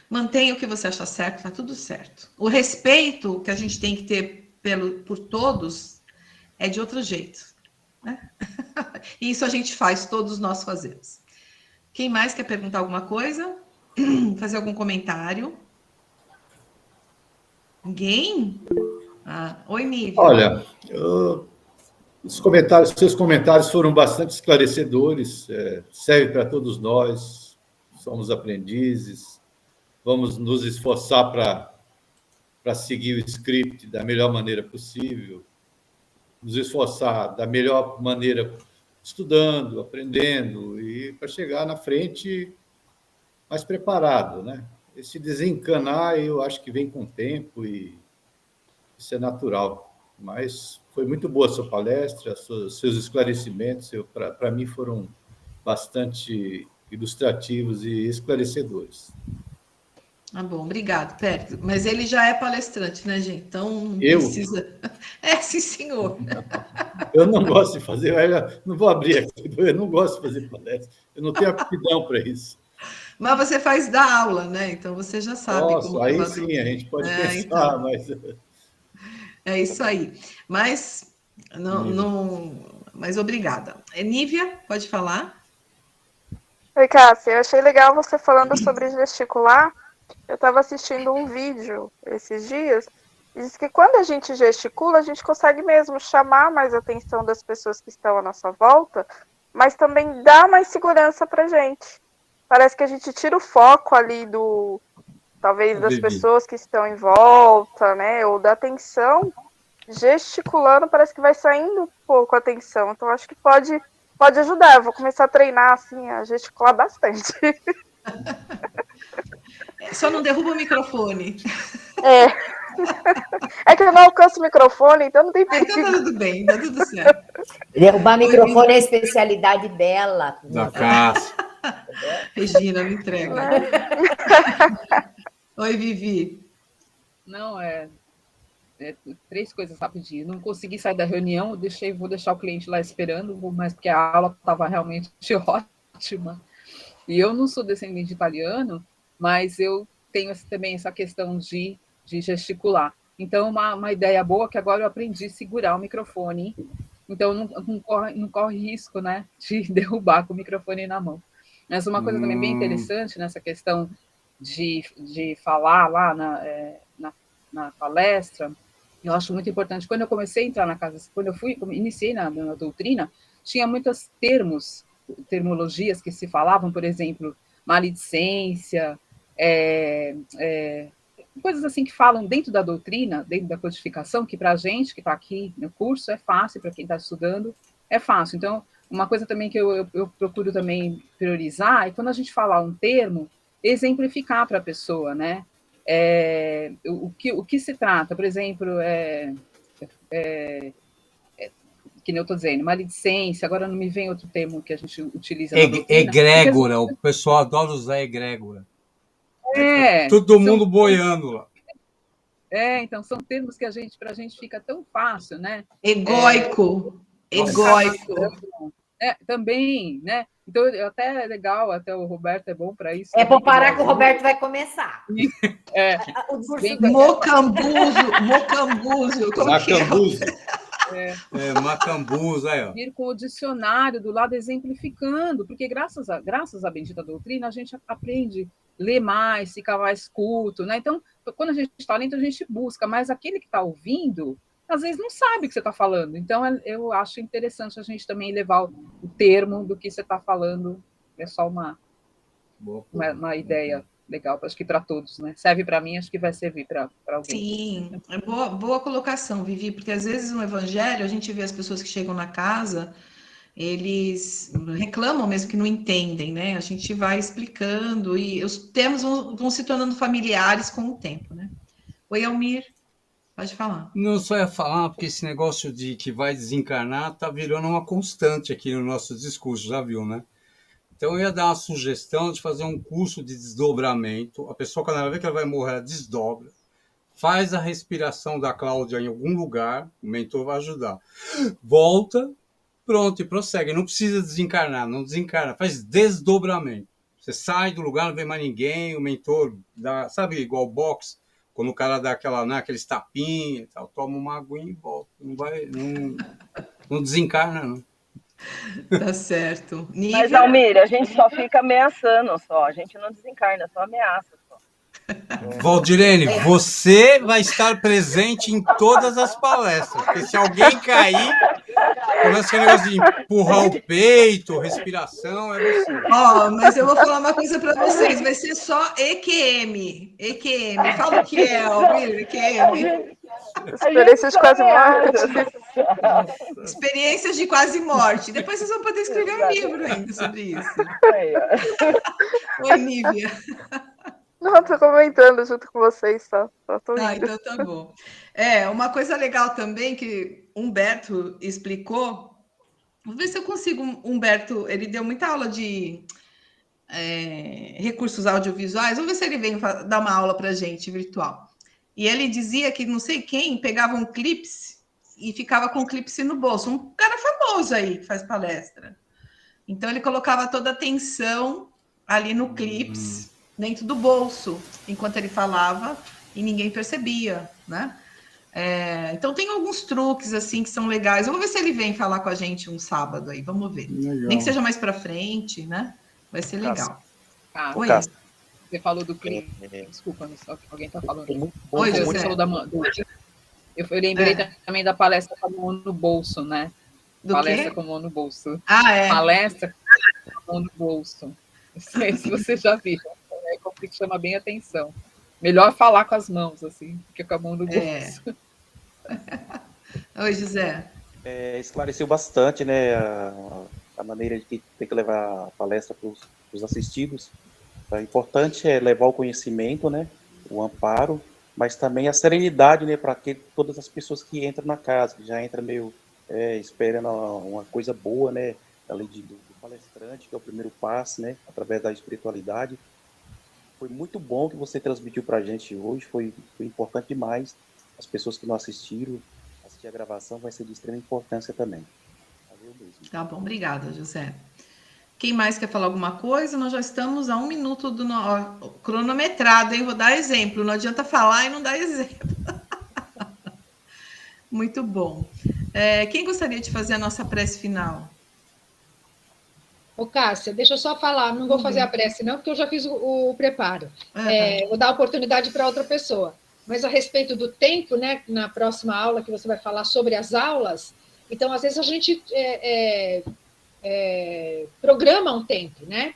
mantenha o que você acha certo, tá tudo certo. O respeito que a gente tem que ter por todos é de outro jeito, né? E isso a gente faz, todos nós fazemos. Quem mais quer perguntar alguma coisa? Fazer algum comentário? Ninguém? Oi, Nívia. Olha, seus comentários foram bastante esclarecedores, serve para todos nós, somos aprendizes, vamos nos esforçar para seguir o script da melhor maneira possível, nos esforçar da melhor maneira estudando, aprendendo, e para chegar na frente mais preparado, né? Esse desencanar, eu acho que vem com o tempo e isso é natural. Mas foi muito boa a sua palestra, seus esclarecimentos, para mim foram bastante ilustrativos e esclarecedores. Bom, obrigado, Pérez. Mas ele já é palestrante, né, gente? Então não Eu? precisa. Sim, senhor. Eu não gosto de fazer, não vou abrir aqui, eu não gosto de fazer palestra, eu não tenho aptidão para isso. Mas você faz da aula, né? Então você já sabe como. Aí sim, a gente pode pensar, então. Mas. É isso aí. Mas mas obrigada. Nívia, pode falar? Oi, Cássia, eu achei legal você falando sobre gesticular. Eu estava assistindo um vídeo esses dias, e diz que quando a gente gesticula, a gente consegue mesmo chamar mais a atenção das pessoas que estão à nossa volta, mas também dá mais segurança para a gente. Parece que a gente tira o foco ali talvez das pessoas que estão em volta, né? Ou da atenção. Gesticulando, parece que vai saindo um pouco a atenção. Então, acho que pode ajudar. Eu vou começar a treinar, assim, a gesticular bastante. Só não derruba o microfone. É que eu não alcanço o microfone, então não tem perigo. Então tá tudo bem, tá tudo certo. Derrubar microfone é a especialidade dela. Da Cássia. Regina, me entrega. Oi, Vivi. Não, 3 coisas rapidinho. Não consegui sair da reunião, vou deixar o cliente lá esperando, mas porque a aula estava realmente ótima. E eu não sou descendente de italiano, mas eu tenho também essa questão de gesticular. Então, uma ideia boa que agora eu aprendi a segurar o microfone, então não corre risco, né, de derrubar com o microfone na mão. Mas uma coisa também bem interessante nessa questão de falar lá na palestra, eu acho muito importante. Quando eu comecei a entrar na casa, quando eu iniciei na doutrina, tinha muitos termologias que se falavam, por exemplo, maledicência, coisas assim que falam dentro da doutrina, dentro da codificação, que para a gente que está aqui no curso é fácil, para quem está estudando é fácil. Então, uma coisa também que eu procuro também priorizar é quando a gente falar um termo, exemplificar para a pessoa, né? O que se trata, por exemplo, que nem eu estou dizendo, maledicência, agora não me vem outro termo que a gente utiliza na doutrina. Egrégora, o pessoal adora usar egrégora. Todo mundo boiando lá. Então, são termos que para a gente fica tão fácil, né? Egóico. Também, né? Então, até é legal, até o Roberto é bom para isso. É para parar que o Roberto vai começar. O curso Mocambuzo. Como que é? Macambuzo, aí, ó. Vir com o dicionário do lado exemplificando, porque graças à bendita doutrina, a gente aprende a ler mais, ficar mais culto, né? Então, quando a gente está lendo, a gente busca, mas aquele que está ouvindo, às vezes não sabe o que você está falando. Então, eu acho interessante a gente também levar o termo do que você está falando. É só uma ideia legal, acho que para todos, né? Serve para mim, acho que vai servir para alguém. Sim, é boa colocação, Vivi, porque às vezes no Evangelho a gente vê as pessoas que chegam na casa, eles reclamam mesmo que não entendem, né? A gente vai explicando e os termos vão se tornando familiares com o tempo, né? Oi, Almir, pode falar. Não, só ia falar, porque esse negócio de que vai desencarnar tá virando uma constante aqui no nosso discurso, já viu, né? Então, eu ia dar uma sugestão de fazer um curso de desdobramento. A pessoa, quando ela vê que ela vai morrer, ela desdobra. Faz a respiração da Cláudia em algum lugar, o mentor vai ajudar. Volta, pronto, e prossegue. Não precisa desencarnar, não desencarna. Faz desdobramento. Você sai do lugar, não vê mais ninguém, o mentor dá, sabe, igual boxe, quando o cara dá aqueles tapinhas e tal, toma uma aguinha e volta. Não desencarna, não. Tá certo. Nívia? Mas, Almir, a gente só fica ameaçando só, a gente não desencarna, só ameaça só. Valdirene, você vai estar presente em todas as palestras, porque se alguém cair, começa aquele negócio de empurrar o peito, respiração, é você. Mas eu vou falar uma coisa para vocês, vai ser só EQM. Fala o que é, Almir, EQM. Experiências de quase morte. Experiências de quase morte. Depois vocês vão poder escrever um livro ainda sobre isso. Oi, Nívia. Não, tô comentando junto com vocês, só tô indo. Então tá bom. Uma coisa legal também que Humberto explicou, vou ver se eu consigo, Humberto, ele deu muita aula de recursos audiovisuais, vamos ver se ele vem dar uma aula pra gente virtual. E ele dizia que não sei quem pegava um clips e ficava com o clips no bolso. Um cara famoso aí que faz palestra. Então ele colocava toda a atenção ali no clips, dentro do bolso, enquanto ele falava e ninguém percebia, né? Então tem alguns truques assim que são legais. Eu vou ver se ele vem falar com a gente um sábado aí, vamos ver. Legal. Nem que seja mais para frente, né? Vai ser legal. Oi. Você falou do clipe. Desculpa, alguém está falando. Oi, José. Eu lembrei também da palestra com a mão no bolso, né? Palestra com a mão no bolso. Palestra com a mão no bolso. Não sei se você já viu. É como que chama bem a atenção. Melhor falar com as mãos, assim, do que com a mão no bolso. Oi, José. Esclareceu bastante, né? A maneira de que tem que levar a palestra para os assistidos. O importante é levar o conhecimento, né, o amparo, mas também a serenidade, né, para todas as pessoas que entram na casa, que já entram meio esperando uma coisa boa, né, além do palestrante, que é o primeiro passo, né, através da espiritualidade. Foi muito bom que você transmitiu para a gente hoje, foi importante demais. As pessoas que não assistiram, assistir a gravação vai ser de extrema importância também. Valeu mesmo. Tá bom, obrigada, José. Quem mais quer falar alguma coisa? Nós já estamos a 1 minuto do cronometrado, hein? Vou dar exemplo. Não adianta falar e não dar exemplo. Muito bom. Quem gostaria de fazer a nossa prece final? Ô, Cássia, deixa eu só falar. Não vou fazer a prece, não, porque eu já fiz o preparo. Vou dar oportunidade para outra pessoa. Mas a respeito do tempo, né? Na próxima aula que você vai falar sobre as aulas, então, às vezes, a gente... programa um tempo, né?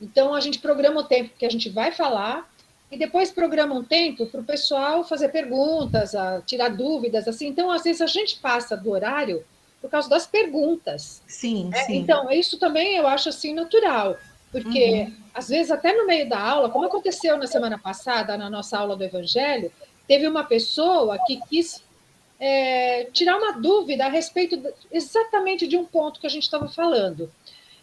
Então, a gente programa o tempo que a gente vai falar e depois programa um tempo para o pessoal fazer perguntas, tirar dúvidas, assim. Então, às vezes, a gente passa do horário por causa das perguntas. Sim. Então, isso também eu acho, assim, natural, porque, às vezes, até no meio da aula, como aconteceu na semana passada, na nossa aula do Evangelho, teve uma pessoa que quis tirar uma dúvida a respeito exatamente de um ponto que a gente estava falando.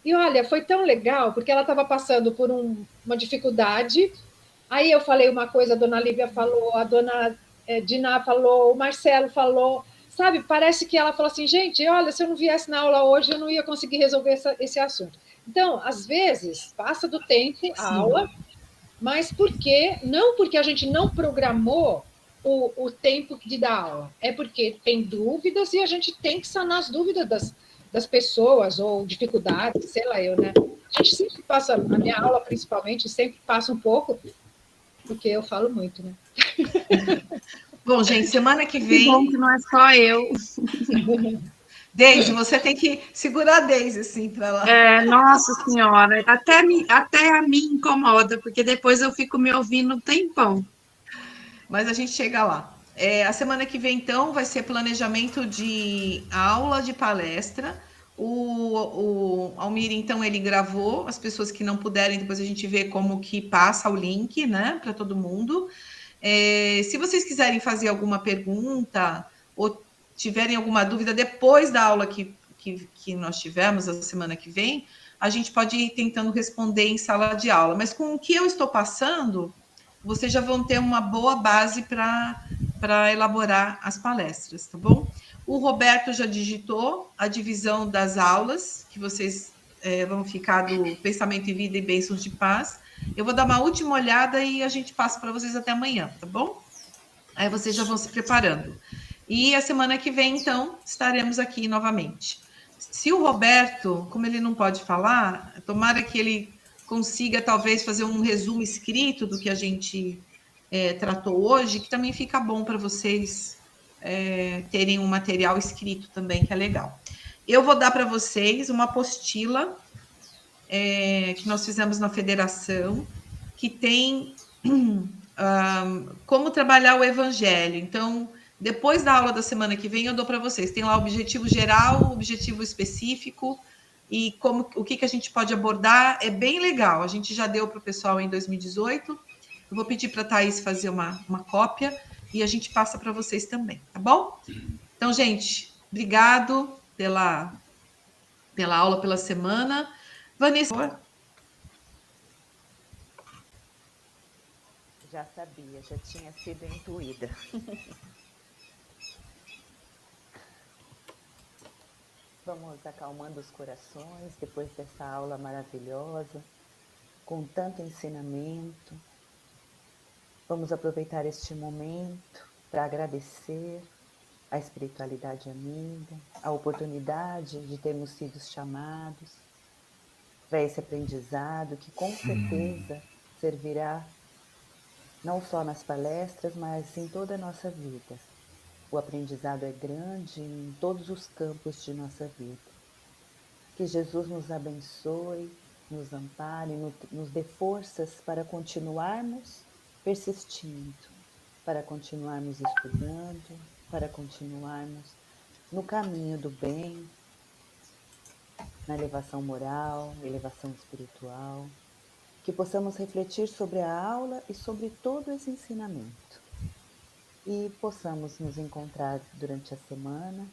E olha, foi tão legal, porque ela estava passando por uma dificuldade. Aí eu falei uma coisa, a dona Lívia falou, a dona Diná falou, o Marcelo falou, sabe? Parece que ela falou assim, gente, olha, se eu não viesse na aula hoje, eu não ia conseguir resolver esse assunto. Então, às vezes, passa do tempo a aula, mas não porque a gente não programou o tempo de dar aula, é porque tem dúvidas e a gente tem que sanar as dúvidas das pessoas, ou dificuldades, sei lá eu, né? A gente sempre passa, a minha aula principalmente, sempre passa um pouco, porque eu falo muito, né? Bom, gente, semana que vem... Que bom que não é só eu. Deise, você tem que segurar a Deise, assim, para lá. Nossa Senhora, até a mim incomoda, porque depois eu fico me ouvindo um tempão. Mas a gente chega lá. A semana que vem, então, vai ser planejamento de aula, de palestra. O Almir, então, ele gravou. As pessoas que não puderem, depois a gente vê como que passa o link, né, para todo mundo. Se vocês quiserem fazer alguma pergunta ou tiverem alguma dúvida depois da aula que nós tivemos a semana que vem, a gente pode ir tentando responder em sala de aula. Mas com o que eu estou passando, vocês já vão ter uma boa base para elaborar as palestras, tá bom? O Roberto já digitou a divisão das aulas, que vocês vão ficar do Pensamento em Vida e Bênçãos de Paz. Eu vou dar uma última olhada e a gente passa para vocês até amanhã, tá bom? Aí vocês já vão se preparando. E a semana que vem, então, estaremos aqui novamente. Se o Roberto, como ele não pode falar, tomara que ele consiga, talvez, fazer um resumo escrito do que a gente tratou hoje, que também fica bom para vocês terem um material escrito também, que é legal. Eu vou dar para vocês uma apostila que nós fizemos na federação, que tem como trabalhar o evangelho. Então, depois da aula da semana que vem, eu dou para vocês. Tem lá o objetivo geral, o objetivo específico, e o que a gente pode abordar. É bem legal. A gente já deu para o pessoal em 2018. Eu vou pedir para a Thaís fazer uma cópia e a gente passa para vocês também, tá bom? Então, gente, obrigado pela aula, pela semana. Vanessa. Já sabia, já tinha sido intuída. Vamos acalmando os corações depois dessa aula maravilhosa, com tanto ensinamento. Vamos aproveitar este momento para agradecer a espiritualidade amiga, a oportunidade de termos sido chamados para esse aprendizado que com certeza servirá não só nas palestras, mas em toda a nossa vida. O aprendizado é grande em todos os campos de nossa vida. Que Jesus nos abençoe, nos ampare, nos dê forças para continuarmos persistindo, para continuarmos estudando, para continuarmos no caminho do bem, na elevação moral, elevação espiritual, que possamos refletir sobre a aula e sobre todo esse ensinamento. E possamos nos encontrar durante a semana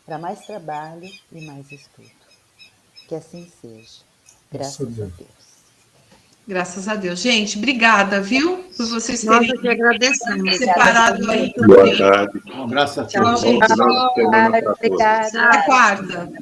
para mais trabalho e mais estudo. Que assim seja. Graças a Deus. Graças a Deus. Gente, obrigada, viu? Por vocês terem... Nós que agradecemos. Separado aí. Boa tarde. Um abraço a todos. Tchau, gente. Obrigada. Até quarta.